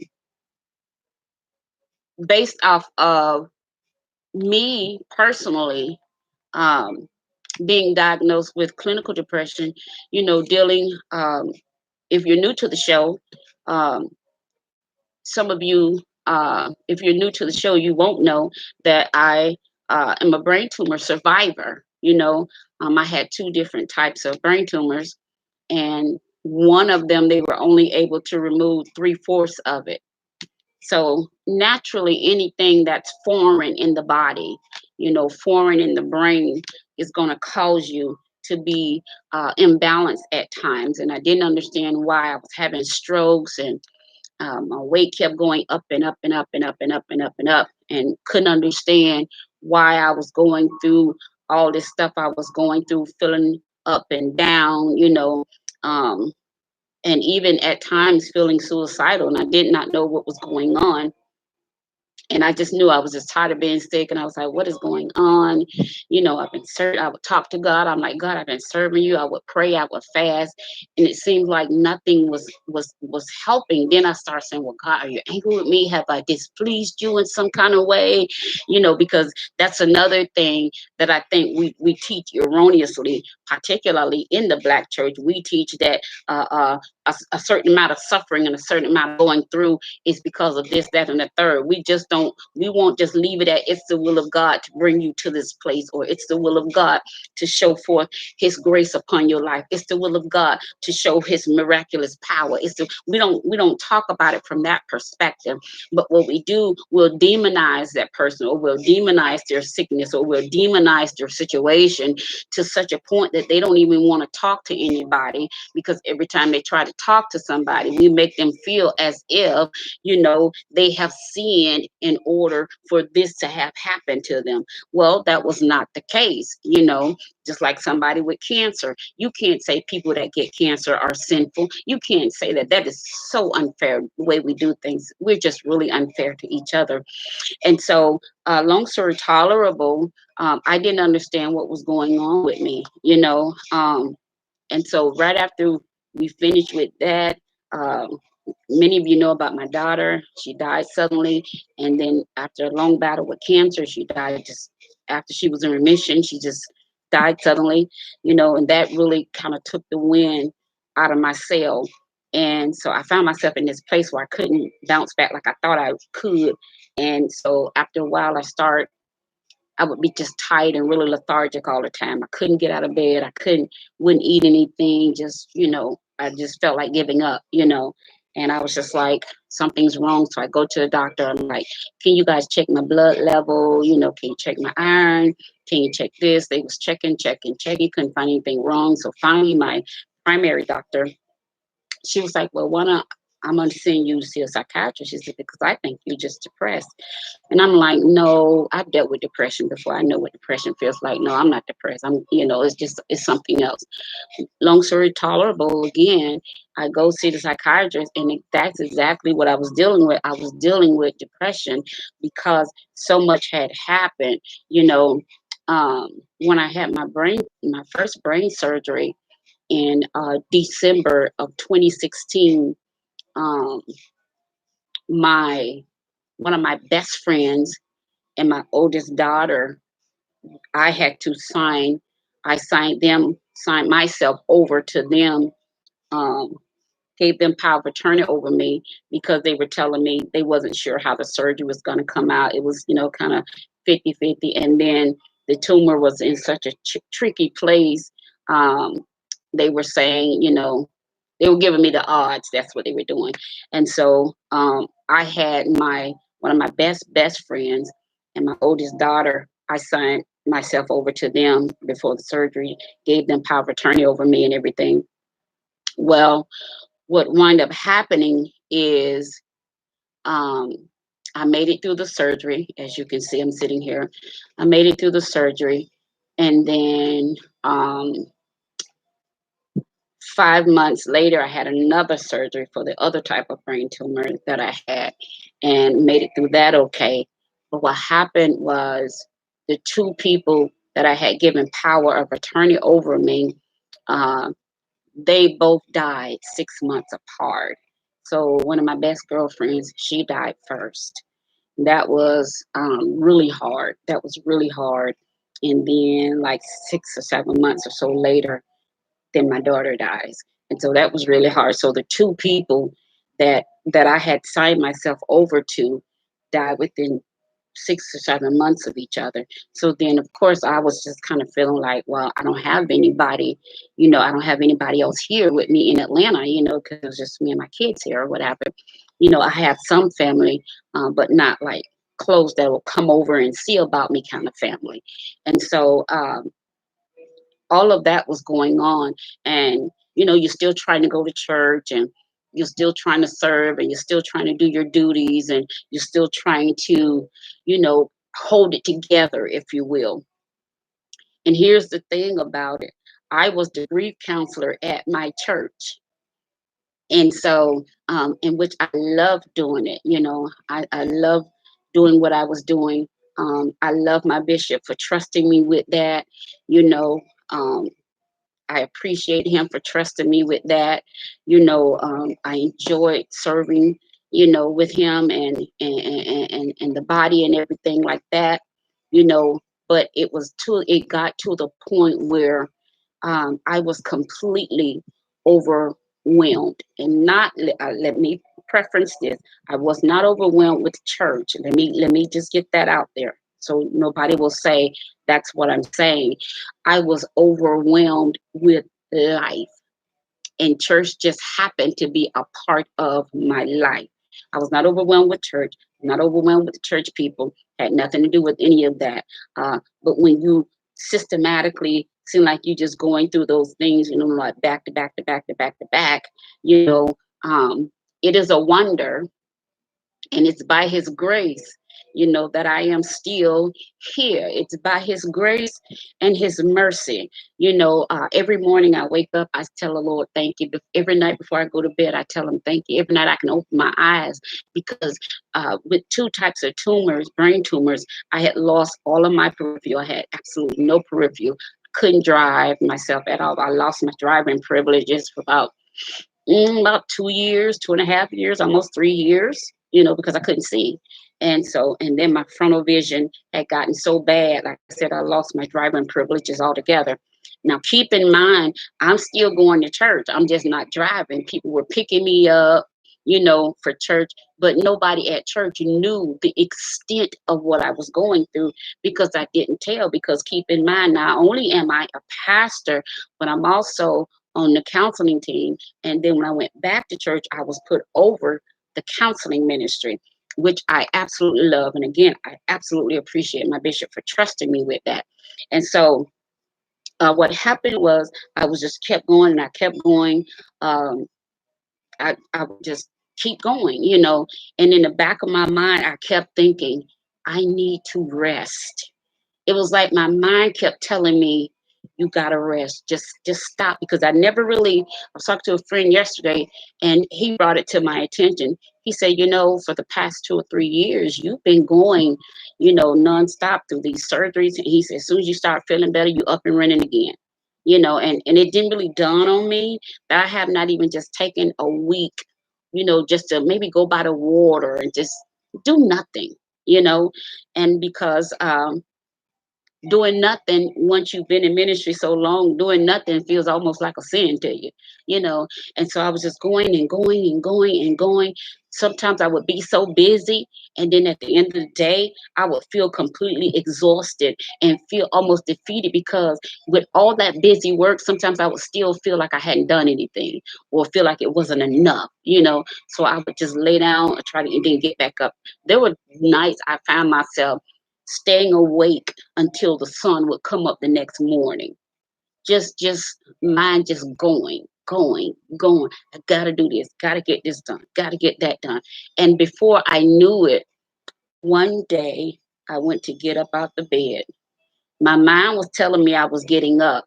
based off of me personally. Um, Being diagnosed with clinical depression, dealing, if you're new to the show, um, some of you, if you're new to the show, you won't know that I am a brain tumor survivor. I had two different types of brain tumors, and one of them, they were only able to remove 3/4 of it. So naturally, anything that's foreign in the body, foreign in the brain, is going to cause you to be imbalanced at times. And I didn't understand why I was having strokes, and my weight kept going up and up and up and up and up and up and up, and couldn't understand why I was going through all this stuff I was going through, feeling up and down, um, and even at times feeling suicidal. And I did not know what was going on. And I just knew I was just tired of being sick. And I was like, what is going on? I've been serving. I would talk to God. I'm like, God, I've been serving you. I would pray. I would fast. And it seemed like nothing was helping. Then I started saying, well, God, are you angry with me? Have I displeased you in some kind of way? Because that's another thing that I think we teach erroneously, particularly in the Black church. We teach that a certain amount of suffering and a certain amount of going through is because of this, that, and the third. We won't just leave it at, it's the will of God to bring you to this place, or it's the will of God to show forth his grace upon your life. It's the will of God to show his miraculous power. We don't talk about it from that perspective. But what we do, we'll demonize that person, or we'll demonize their sickness, or we'll demonize their situation to such a point that they don't even want to talk to anybody, because every time they try to talk to somebody, we make them feel as if, they have sinned in order for this to have happened to them. Well, that was not the case. Just like somebody with cancer, you can't say people that get cancer are sinful. You can't say that. That is so unfair, the way we do things. We're just really unfair to each other. And so, long story tolerable, I didn't understand what was going on with me, and so right after we finished with that, many of you know about my daughter. She died suddenly. And then after a long battle with cancer, she died just after she was in remission. She just died suddenly, and that really kind of took the wind out of my sail. And so I found myself in this place where I couldn't bounce back like I thought I could. And so after a while, I would be just tired and really lethargic all the time. I couldn't get out of bed. Wouldn't eat anything, just, I just felt like giving up, you know. And I was just like, something's wrong. So I go to the doctor. I'm like, can you guys check my blood level? You know, can you check my iron? Can you check this? They was checking, couldn't find anything wrong. So finally, my primary doctor, she was like, well, why not? I'm going to send you to see a psychiatrist. She said, because I think you're just depressed. And I'm like, no, I've dealt with depression before. I know what depression feels like. No, I'm not depressed. I'm, you know, it's something else. Long story tolerable again, I go see the psychiatrist, and that's exactly what I was dealing with. I was dealing with depression because so much had happened. You know, when I had my first brain surgery in December of 2016, um, my one of my best friends and my oldest daughter, I had to sign. Signed myself over to them, um, gave them power of attorney over me because they were telling me they wasn't sure how the surgery was going to come out. It was, you know, kind of 50-50. And then the tumor was in such a tricky place. Um, they were saying, you know, they were giving me the odds. That's what they were doing. And so I had one of my best friends and my oldest daughter. I signed myself over to them before the surgery, gave them power of attorney over me and everything. Well, what wound up happening is um, I made it through the surgery. As you can see, I'm sitting here. I made it through the surgery. And then 5 months later, I had another surgery for the other type of brain tumor that I had and made it through that okay. But what happened was the two people that I had given power of attorney over me, uh, they both died 6 months apart. So one of my best girlfriends, she died first. That was really hard. That was really hard. And then like 6 or 7 months or so later, then my daughter dies. And so that was really hard. So the two people that I had signed myself over to died within 6 or 7 months of each other. So then, of course, I was just kind of feeling like, well, I don't have anybody, you know, I don't have anybody else here with me in Atlanta, you know, because it was just me and my kids here or whatever. You know, I have some family, but not like close that will come over and see about me kind of family. And so all of that was going on. And, you know, you're still trying to go to church and you're still trying to serve and you're still trying to do your duties and you're still trying to, you know, hold it together, if you will. And here's the thing about it. I was the grief counselor at my church. And so, in which I love doing it, you know, I love doing what I was doing. I love my bishop for trusting me with that, you know. I appreciate him for trusting me with that. You know, I enjoyed serving, you know, with him and the body and everything like that, you know. But it got to the point where I was completely overwhelmed. And not let me preference this: I was not overwhelmed with church. Let me just get that out there, so nobody will say that's what I'm saying. I was overwhelmed with life, and church just happened to be a part of my life. I was not overwhelmed with church, not overwhelmed with the church people, had nothing to do with any of that. But when you systematically seem like you just going through those things, you know, like back to back to back to back to back, you know, it is a wonder, and it's by his grace, you know, that I am still here. It's by his grace and his mercy. You know, every morning I wake up, I tell the Lord, thank you. Every night before I go to bed, I tell him, thank you. Every night I can open my eyes because with two types of tumors, brain tumors, I had lost all of my peripheral. I had absolutely no peripheral. Couldn't drive myself at all. I lost my driving privileges for about 2 years, 2.5 years, almost 3 years, you know, because I couldn't see. And so, and then my frontal vision had gotten so bad, like I said, I lost my driving privileges altogether. Now, keep in mind, I'm still going to church. I'm just not driving. People were picking me up, you know, for church, but nobody at church knew the extent of what I was going through because I didn't tell. Because keep in mind, not only am I a pastor, but I'm also on the counseling team. And then when I went back to church, I was put over the counseling ministry, which I absolutely love. And again, I absolutely appreciate my bishop for trusting me with that. And so what happened was I was just kept going and I kept going. Um, I would just keep going, and in the back of my mind, I kept thinking, I need to rest. It was like my mind kept telling me, you gotta rest, just stop, because I never really, I was talking to a friend yesterday and he brought it to my attention. He said, for the past 2 or 3 years you've been going, nonstop through these surgeries, and he said as soon as you start feeling better, you up and running again. And it didn't really dawn on me that I have not even just taken a week, just to maybe go by the water and just do nothing, you know and because doing nothing, once you've been in ministry so long, doing nothing feels almost like a sin to you. And so I was just going and going and going and going. Sometimes I would be so busy, and then at the end of the day I would feel completely exhausted and feel almost defeated, because with all that busy work, sometimes I would still feel like I hadn't done anything, or feel like it wasn't enough. So I would just lay down and try to, and then get back up. There were nights I found myself staying awake until the sun would come up the next morning. Just mind just going. I gotta do this, gotta get this done, gotta get that done. And before I knew it, one day I went to get up out the bed. My mind was telling me I was getting up,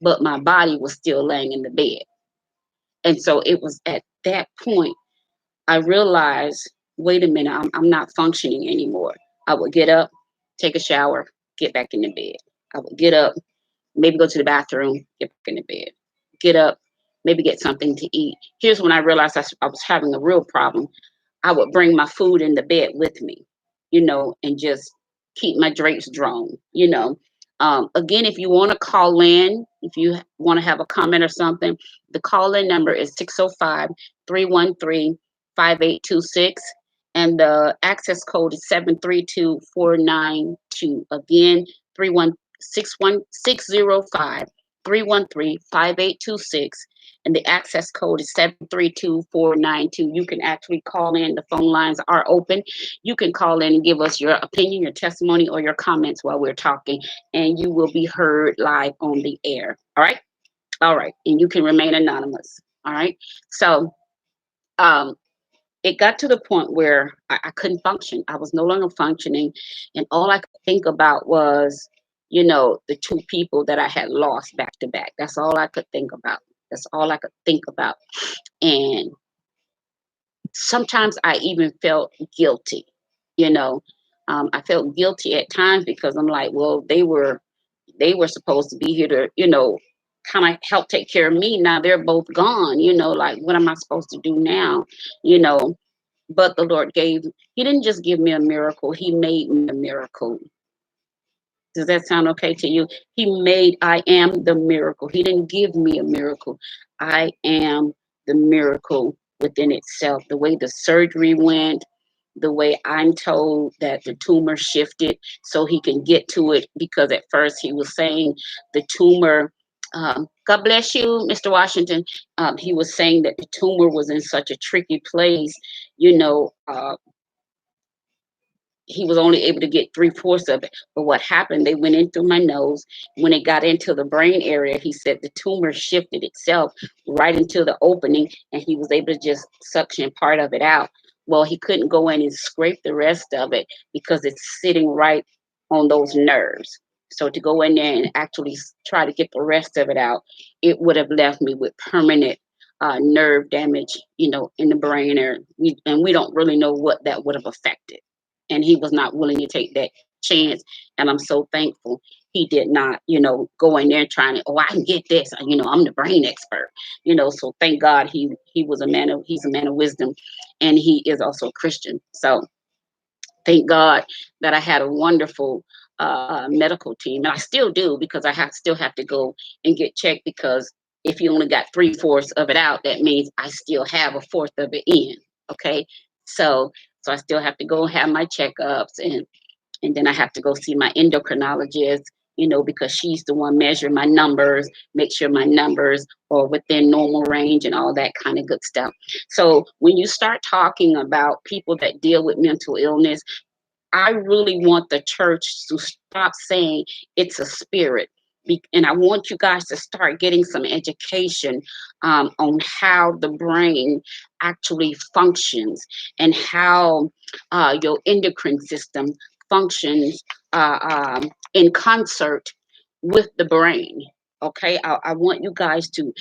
but my body was still laying in the bed. And so it was at that point I realized, wait a minute, I'm not functioning anymore. I would get up, take a shower, get back in the bed. I would get up, maybe go to the bathroom, get back in the bed. Get up, maybe get something to eat. Here's when I realized I was having a real problem. I would bring my food in the bed with me, and just keep my drapes drawn. Again, if you want to call in, if you want to have a comment or something, the call in number is 605-313-5826. And the access code is 732-492. Again, 605-313-5826, and the access code is 732-492. You can actually call in. The phone lines are open. You can call in and give us your opinion, your testimony, or your comments while we're talking, and you will be heard live on the air. All right, and you can remain anonymous. All right. So it got to the point where I couldn't function. I was no longer functioning, and all I could think about was, the two people that I had lost back to back. That's all I could think about. That's all I could think about. And sometimes I even felt guilty. You know, I felt guilty at times, because I'm like, well, they were supposed to be here to, kind of help take care of me. Now they're both gone. Like, what am I supposed to do now? You know, but the Lord he didn't just give me a miracle, he made me a miracle. Does that sound okay to you? I am the miracle. He didn't give me a miracle. I am the miracle within itself. The way the surgery went, the way I'm told that the tumor shifted so he can get to it, because at first he was saying the tumor, God bless you, Mr. Washington. He was saying that the tumor was in such a tricky place, you know, he was only able to get 3/4 of it. But what happened, they went in through my nose. When it got into the brain area, he said the tumor shifted itself right into the opening, and he was able to just suction part of it out. Well, he couldn't go in and scrape the rest of it because it's sitting right on those nerves. So to go in there and actually try to get the rest of it out, it would have left me with permanent nerve damage, in the brain area. And we don't really know what that would have affected, and he was not willing to take that chance. And I'm so thankful he did not, go in there trying to, oh, I can get this, I'm the brain expert, so thank God he's a man of wisdom, and he is also a Christian. So thank God that I had a wonderful medical team, and I still do, because still have to go and get checked, because if you only got 3/4 of it out, that means I still have 1/4 of it in. Okay. So I still have to go have my checkups, and then I have to go see my endocrinologist, because she's the one measuring my numbers, make sure my numbers are within normal range and all that kind of good stuff. So when you start talking about people that deal with mental illness, I really want the church to stop saying it's a spirit. And I want you guys to start getting some education on how the brain actually functions and how your endocrine system functions in concert with the brain. Okay, I want you guys to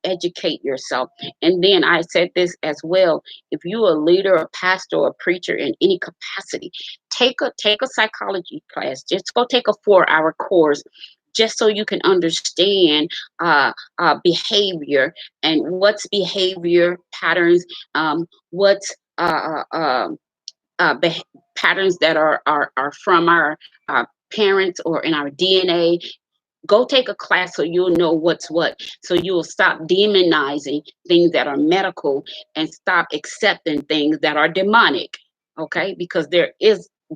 educate yourself. And then I said this as well: if you're a leader, a pastor, or a preacher in any capacity, take a psychology class. Just go take a 4-hour course, just so you can understand behavior and what's behavior patterns, what's patterns that are from our parents or in our DNA. Go take a class so you'll know what's what. So you'll stop demonizing things that are medical and stop accepting things that are demonic. Okay, because there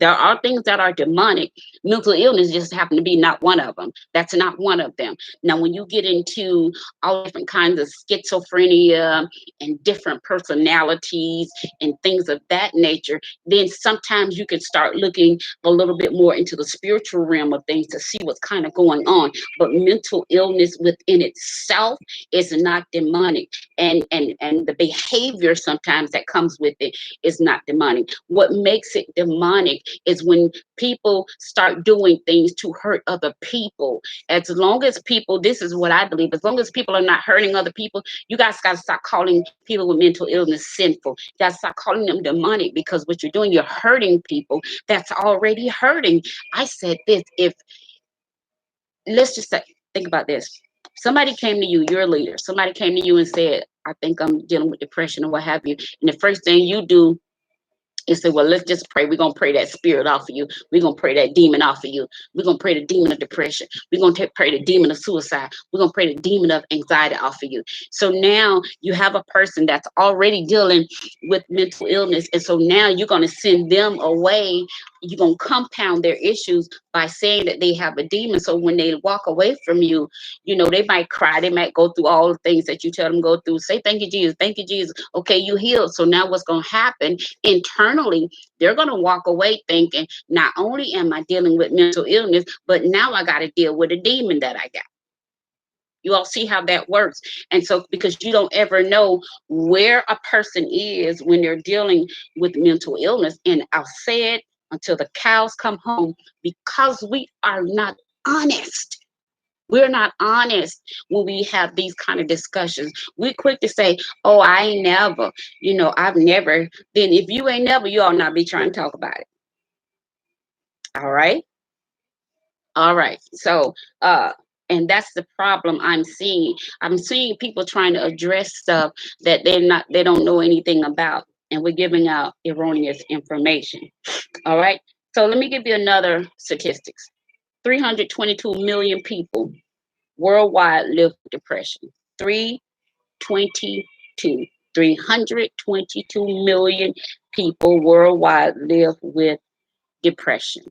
are things that are demonic. Mental illness just happen to be not one of them. That's not one of them. Now, when you get into all different kinds of schizophrenia and different personalities and things of that nature, then sometimes you can start looking a little bit more into the spiritual realm of things to see what's kind of going on. But mental illness within itself is not demonic, and the behavior sometimes that comes with it is not demonic. What makes it demonic is when people start doing things to hurt other people. As long as people, this is what I believe, as long as people are not hurting other people, you guys got to stop calling people with mental illness sinful. You got to stop calling them demonic, because what you're doing, you're hurting people that's already hurting. I said this: if, let's just say, think about this. Somebody came to you, you're a leader. Somebody came to you and said, I think I'm dealing with depression or what have you. And the first thing you do and say, well, let's just pray. We're going to pray that spirit off of you. We're going to pray that demon off of you. We're going to pray the demon of depression. We're going to pray the demon of suicide. We're going to pray the demon of anxiety off of you. So now you have a person that's already dealing with mental illness. And so now you're going to send them away. You're going to compound their issues by saying that they have a demon. So when they walk away from you, they might cry. They might go through all the things that you tell them to go through. Say, thank you, Jesus. Thank you, Jesus. Okay, you healed. So now what's going to happen internally, they're going to walk away thinking, not only am I dealing with mental illness, but now I got to deal with a demon that I got. You all see how that works. And so, because you don't ever know where a person is when they're dealing with mental illness. And I'll say it until the cows come home, because we are not honest. We're not honest when we have these kind of discussions. We're quick to say, oh, I ain't never, I've never. Then if you ain't never, you ought not be trying to talk about it. All right. All right. So, and that's the problem I'm seeing. I'm seeing people trying to address stuff that they don't know anything about. And we're giving out erroneous information. All right. So let me give you another statistics. 322 million people worldwide live with depression. 322. 322 million people worldwide live with depression.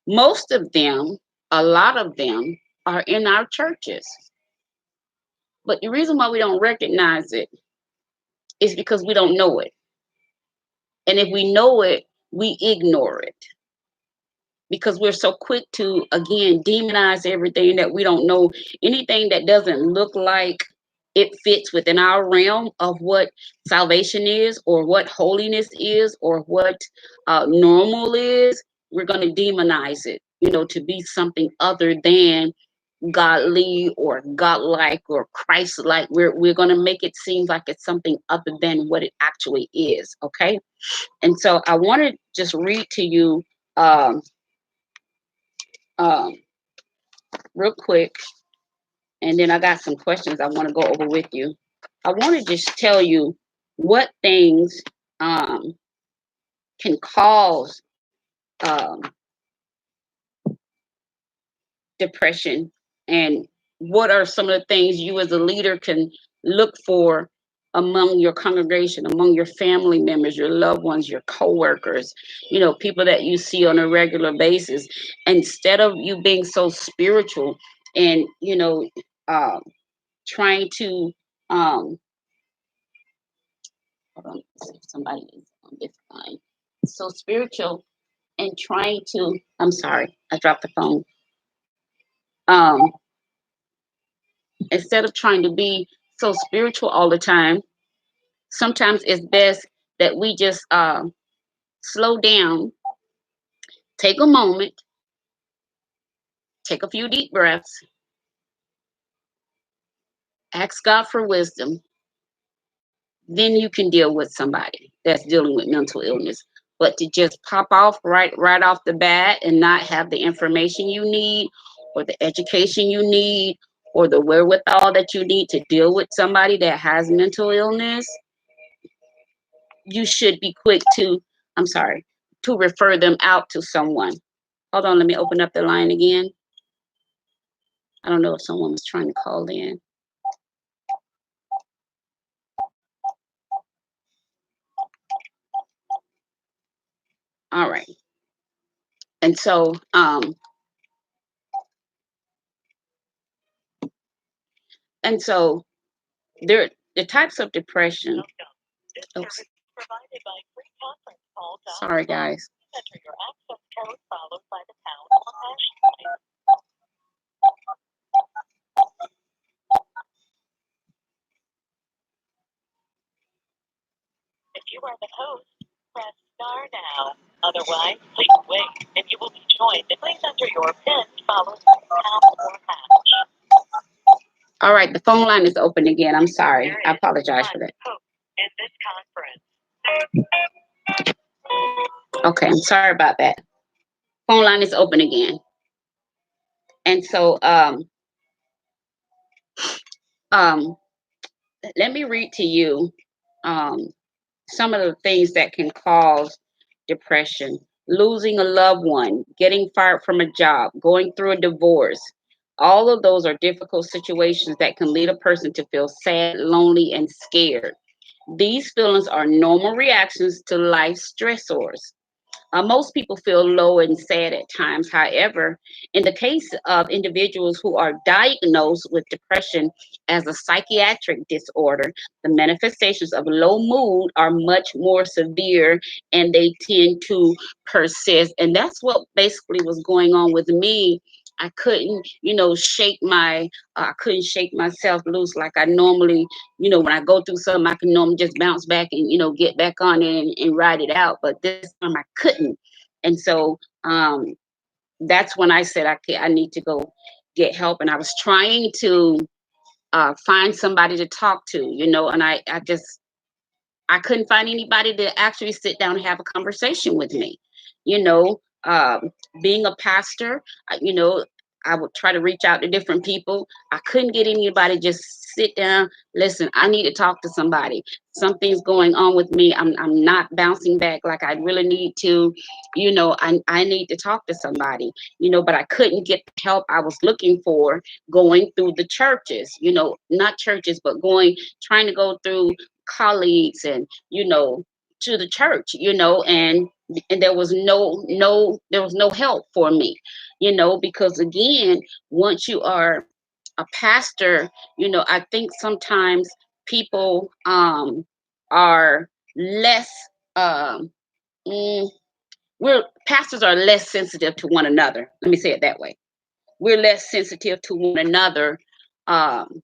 Most of them, a lot of them, are in our churches. But the reason why we don't recognize it is because we don't know it. And if we know it, we ignore it. Because we're so quick to, again, demonize everything that we don't know. Anything that doesn't look like it fits within our realm of what salvation is, or what holiness is, or what normal is, we're going to demonize it, to be something other than godly or godlike or Christ-like. We're going to make it seem like it's something other than what it actually is. Okay. And so I want to just read to you real quick, and then I got some questions I want to go over with you. I want to just tell you what things can cause depression, and what are some of the things you as a leader can look for among your congregation, among your family members, your loved ones, your coworkers, people that you see on a regular basis. Instead of you being so spiritual and, uh, trying to, hold on, let's see if somebody is on this line. So spiritual and trying to, I'm sorry, I dropped the phone. Um, Instead of trying to be so spiritual all the time, sometimes it's best that we just slow down, take a moment, take a few deep breaths, ask God for wisdom. Then you can deal with somebody that's dealing with mental illness. But to just pop off right off the bat and not have the information you need or the education you need or the wherewithal that you need to deal with somebody that has mental illness, you should be quick to, I'm sorry, to refer them out to someone. Hold on, let me open up the line again. I don't know if someone was trying to call in. All right. And so, there, the types of depression. Oops. Sorry, guys. If you are the host, press star now. Otherwise, please wait, and you will be joined. Please enter your PIN followed by pound or hash. All right, the phone line is open again. I'm sorry. I apologize for that. In this conference. Okay, I'm sorry about that. Phone line is open again. And so, let me read to you some of the things that can cause depression. Losing a loved one, getting fired from a job, going through a divorce. All of those are difficult situations that can lead a person to feel sad, lonely, and scared. These feelings are normal reactions to life stressors. Most people feel low and sad at times. However, in the case of individuals who are diagnosed with depression as a psychiatric disorder, the manifestations of low mood are much more severe and they tend to persist. And that's what basically was going on with me. I couldn't, I couldn't shake myself loose like I normally, when I go through something, I can normally just bounce back and, get back on it and ride it out. But this time I couldn't. And so that's when I said, I need to go get help. And I was trying to find somebody to talk to, and I couldn't find anybody to actually sit down and have a conversation with me. You know, Being a pastor, I would try to reach out to different people. I couldn't get anybody just sit down. Listen, I need to talk to somebody. Something's going on with me. I'm not bouncing back like I really need to. I need to talk to somebody. But I couldn't get the help I was looking for going through the churches. Not churches, but trying to go through colleagues and to the church, and there was no help for me, because again, once you are a pastor, I think sometimes people are less um we're pastors are less sensitive to one another. Let me say it that way. We're less sensitive to one another um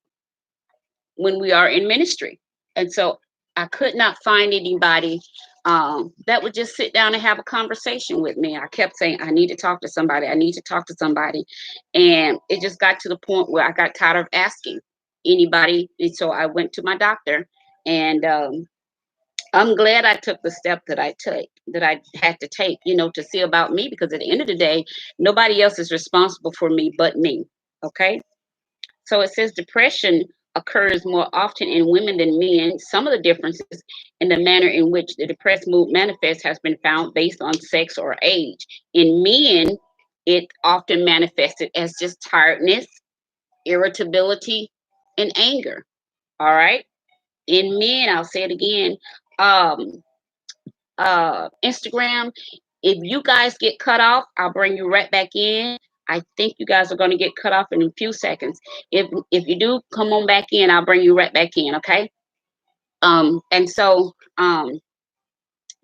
when we are in ministry. And so I could not find anybody that would just sit down and have a conversation with me. I kept saying, I need to talk to somebody. I need to talk to somebody. And it just got to the point where I got tired of asking anybody. And so I went to my doctor, and I'm glad I took the step that I had to take, to see about me, because at the end of the day, nobody else is responsible for me but me. Okay. So it says depression occurs more often in women than men. Some of the differences in the manner in which the depressed mood manifests has been found based on sex or age. In men, it often manifested as just tiredness, irritability, and anger. All right. In men, I'll say it again, Instagram, if you guys get cut off, I'll bring you right back in. I think you guys are going to get cut off in a few seconds. If you do, come on back in. I'll bring you right back in. Okay. And so,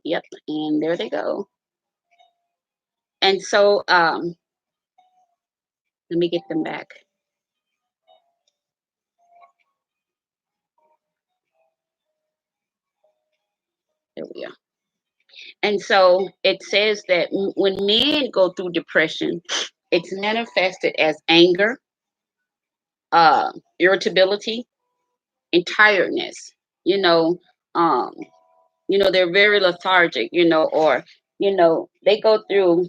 yep. And there they go. And so, let me get them back. There we are. And so it says that when men go through depression, it's manifested as anger, irritability, and tiredness. You know, um, they're very lethargic. Or they go through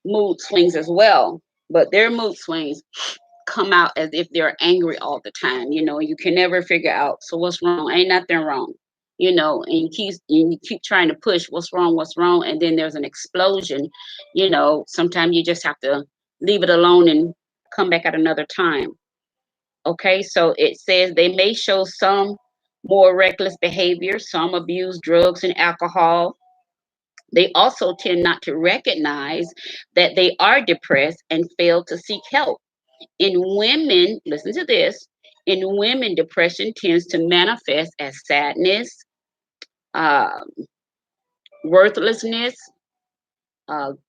mood swings as well, but their mood swings come out as if they're angry all the time. You can never figure out, so what's wrong? Ain't nothing wrong. And you keep trying to push what's wrong, and then there's an explosion. Sometimes you just have to leave it alone and come back at another time. Okay, so it says they may show some more reckless behavior, some abuse drugs and alcohol. They also tend not to recognize that they are depressed and fail to seek help. In women, listen to this, in women, depression tends to manifest as sadness, uh, worthlessness,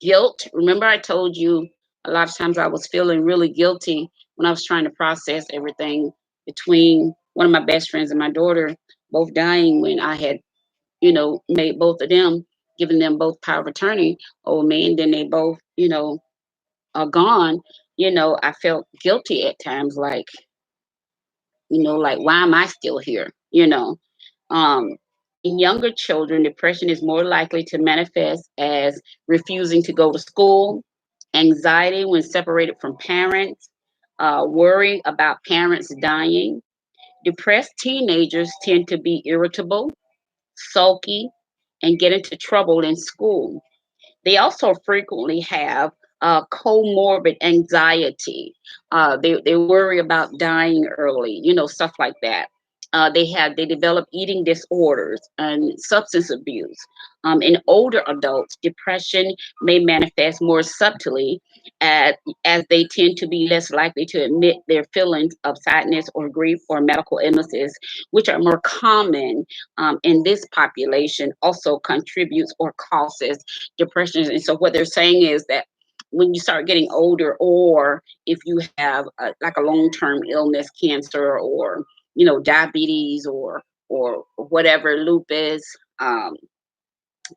guilt. Remember, I told you a lot of times I was feeling really guilty when I was trying to process everything between one of my best friends and my daughter both dying, when I had, made both of them, given them both power of attorney over me, and then they both, are gone. I felt guilty at times, like, why am I still here? Um, in younger children, depression is more likely to manifest as refusing to go to school, anxiety when separated from parents, worry about parents dying. Depressed teenagers tend to be irritable, sulky, and get into trouble in school. They also frequently have comorbid anxiety. They worry about dying early, stuff like that. They develop eating disorders and substance abuse. In older adults, depression may manifest more subtly, as, as they tend to be less likely to admit their feelings of sadness or grief or medical illnesses, which are more common in this population, also contributes or causes depression. And so what they're saying is that when you start getting older, or if you have like a long-term illness, cancer, or diabetes, or whatever, lupus, um,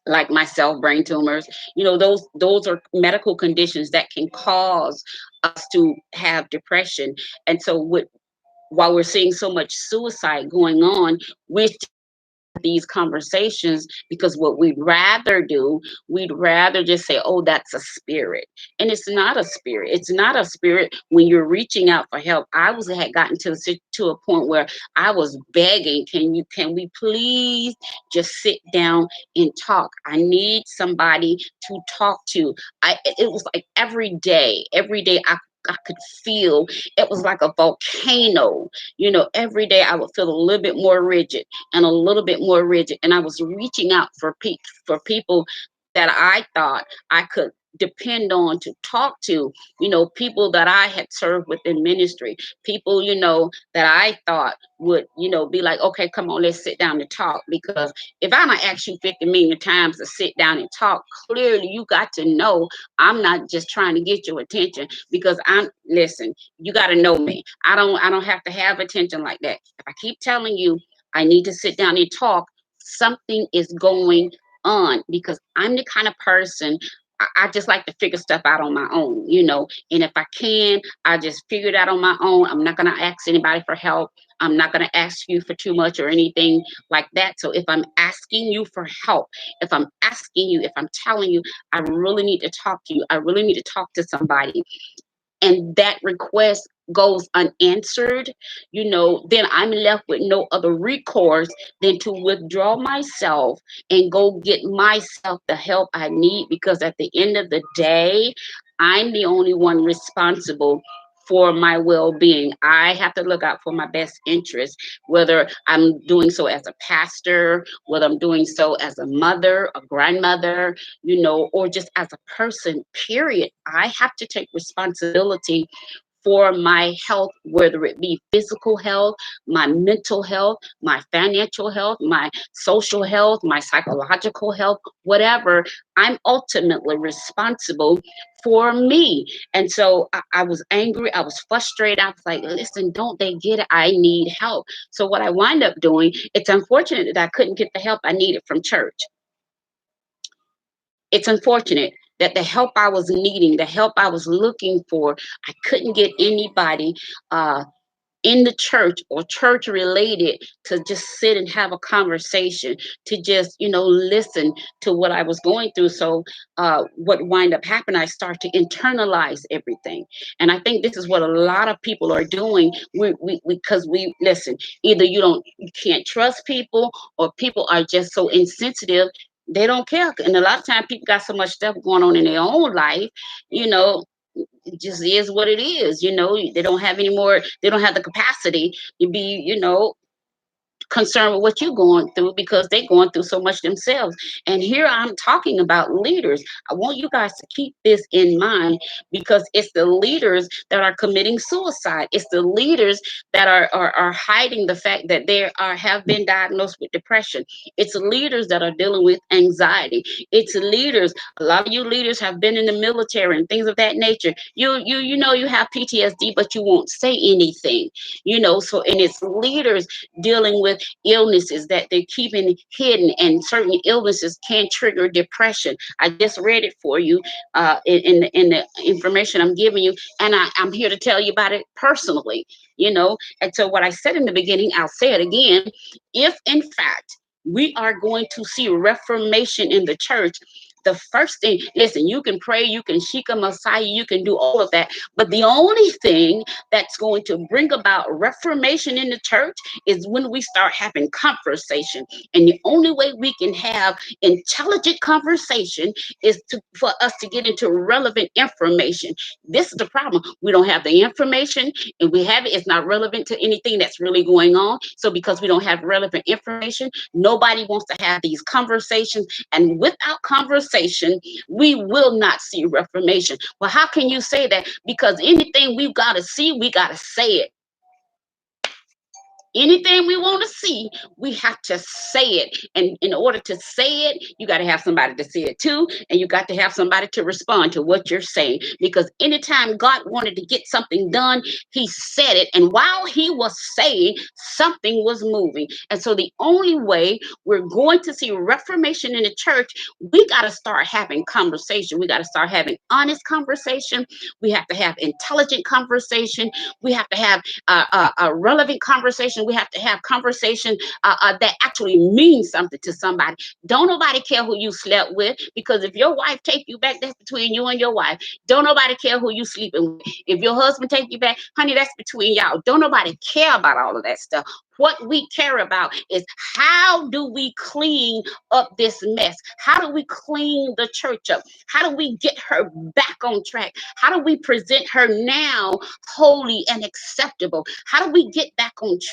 like myself, brain tumors, those are medical conditions that can cause us to have depression. And so while we're seeing so much suicide going on, we're these conversations, because what we'd rather just say, oh, that's a spirit. And it's not a spirit. It's not a spirit when you're reaching out for help. Had gotten to a point where I was begging, can we please just sit down and talk? I need somebody to talk to. It was like every day I could feel it was like a volcano. Every day I would feel a little bit more rigid and a little bit more rigid. And I was reaching out for people that I thought I could depend on to talk to, people that I had served within ministry, people, that I thought would, be like, okay, come on, let's sit down and talk. Because if I don't ask you 50 million times to sit down and talk, clearly you got to know I'm not just trying to get your attention, because listen, you got to know me. I don't have to have attention like that. If I keep telling you I need to sit down and talk, something is going on, because I'm the kind of person, I just like to figure stuff out on my own, and if I can, I just figure it out on my own. I'm not going to ask anybody for help. I'm not going to ask you for too much or anything like that. So if I'm asking you for help, if I'm asking you, if I'm telling you, I really need to talk to you, I really need to talk to somebody, and that request goes unanswered, then I'm left with no other recourse than to withdraw myself and go get myself the help I need, because at the end of the day, I'm the only one responsible for my well-being. I have to look out for my best interest, whether I'm doing so as a pastor, whether I'm doing so as a mother, a grandmother, or just as a person, period. I have to take responsibility for my health, whether it be physical health, my mental health, my financial health, my social health, my psychological health, whatever. I'm ultimately responsible for me. And so I was angry. I was frustrated. I was like, listen, don't they get it? I need help. So what I wind up doing, it's unfortunate that I couldn't get the help I needed from church. It's unfortunate that the help I was needing, the help I was looking for, I couldn't get anybody uh, in the church or church related to just sit and have a conversation, to just, listen to what I was going through. So what wind up happening, I start to internalize everything. And I think this is what a lot of people are doing. Because we listen, either you can't trust people, or people are just so insensitive. They don't care. And a lot of times people got so much stuff going on in their own life, you know, it just is what it is. They don't have any more, they don't have the capacity to be, concerned with what you're going through, because they're going through so much themselves. And here I'm talking about leaders. I want you guys to keep this in mind, because it's the leaders that are committing suicide. It's the leaders that are hiding the fact that they have been diagnosed with depression. It's leaders that are dealing with anxiety. It's leaders. A lot of you leaders have been in the military and things of that nature. You have PTSD, but you won't say anything. So, and it's leaders dealing with illnesses that they're keeping hidden, and certain illnesses can trigger depression. I just read it for you in the information I'm giving you, and I'm here to tell you about it personally. And so what I said in the beginning, I'll say it again. If in fact we are going to see reformation in the church, the first thing, listen, you can pray, you can seek a Messiah, you can do all of that, but the only thing that's going to bring about reformation in the church is when we start having conversation. And the only way we can have intelligent conversation is for us to get into relevant information. This is the problem. We don't have the information, and we have it. It's not relevant to anything that's really going on. So because we don't have relevant information, nobody wants to have these conversations. And without conversation, we will not see reformation. Well, how can you say that? Because anything we've got to see, we got to say it. Anything we want to see, we have to say it. And in order to say it, you got to have somebody to say it too. And you got to have somebody to respond to what you're saying. Because anytime God wanted to get something done, he said it. And while he was saying, something was moving. And so the only way we're going to see reformation in the church, we got to start having conversation. We got to start having honest conversation. We have to have intelligent conversation. We have to have a relevant conversation. We have to have conversation that actually means something to somebody. Don't nobody care who you slept with, because if your wife take you back, that's between you and your wife. Don't nobody care who you sleeping with. If your husband take you back, honey, that's between y'all. Don't nobody care about all of that stuff. What we care about is, how do we clean up this mess? How do we clean the church up? How do we get her back on track? How do we present her now holy and acceptable? How do we get back on track?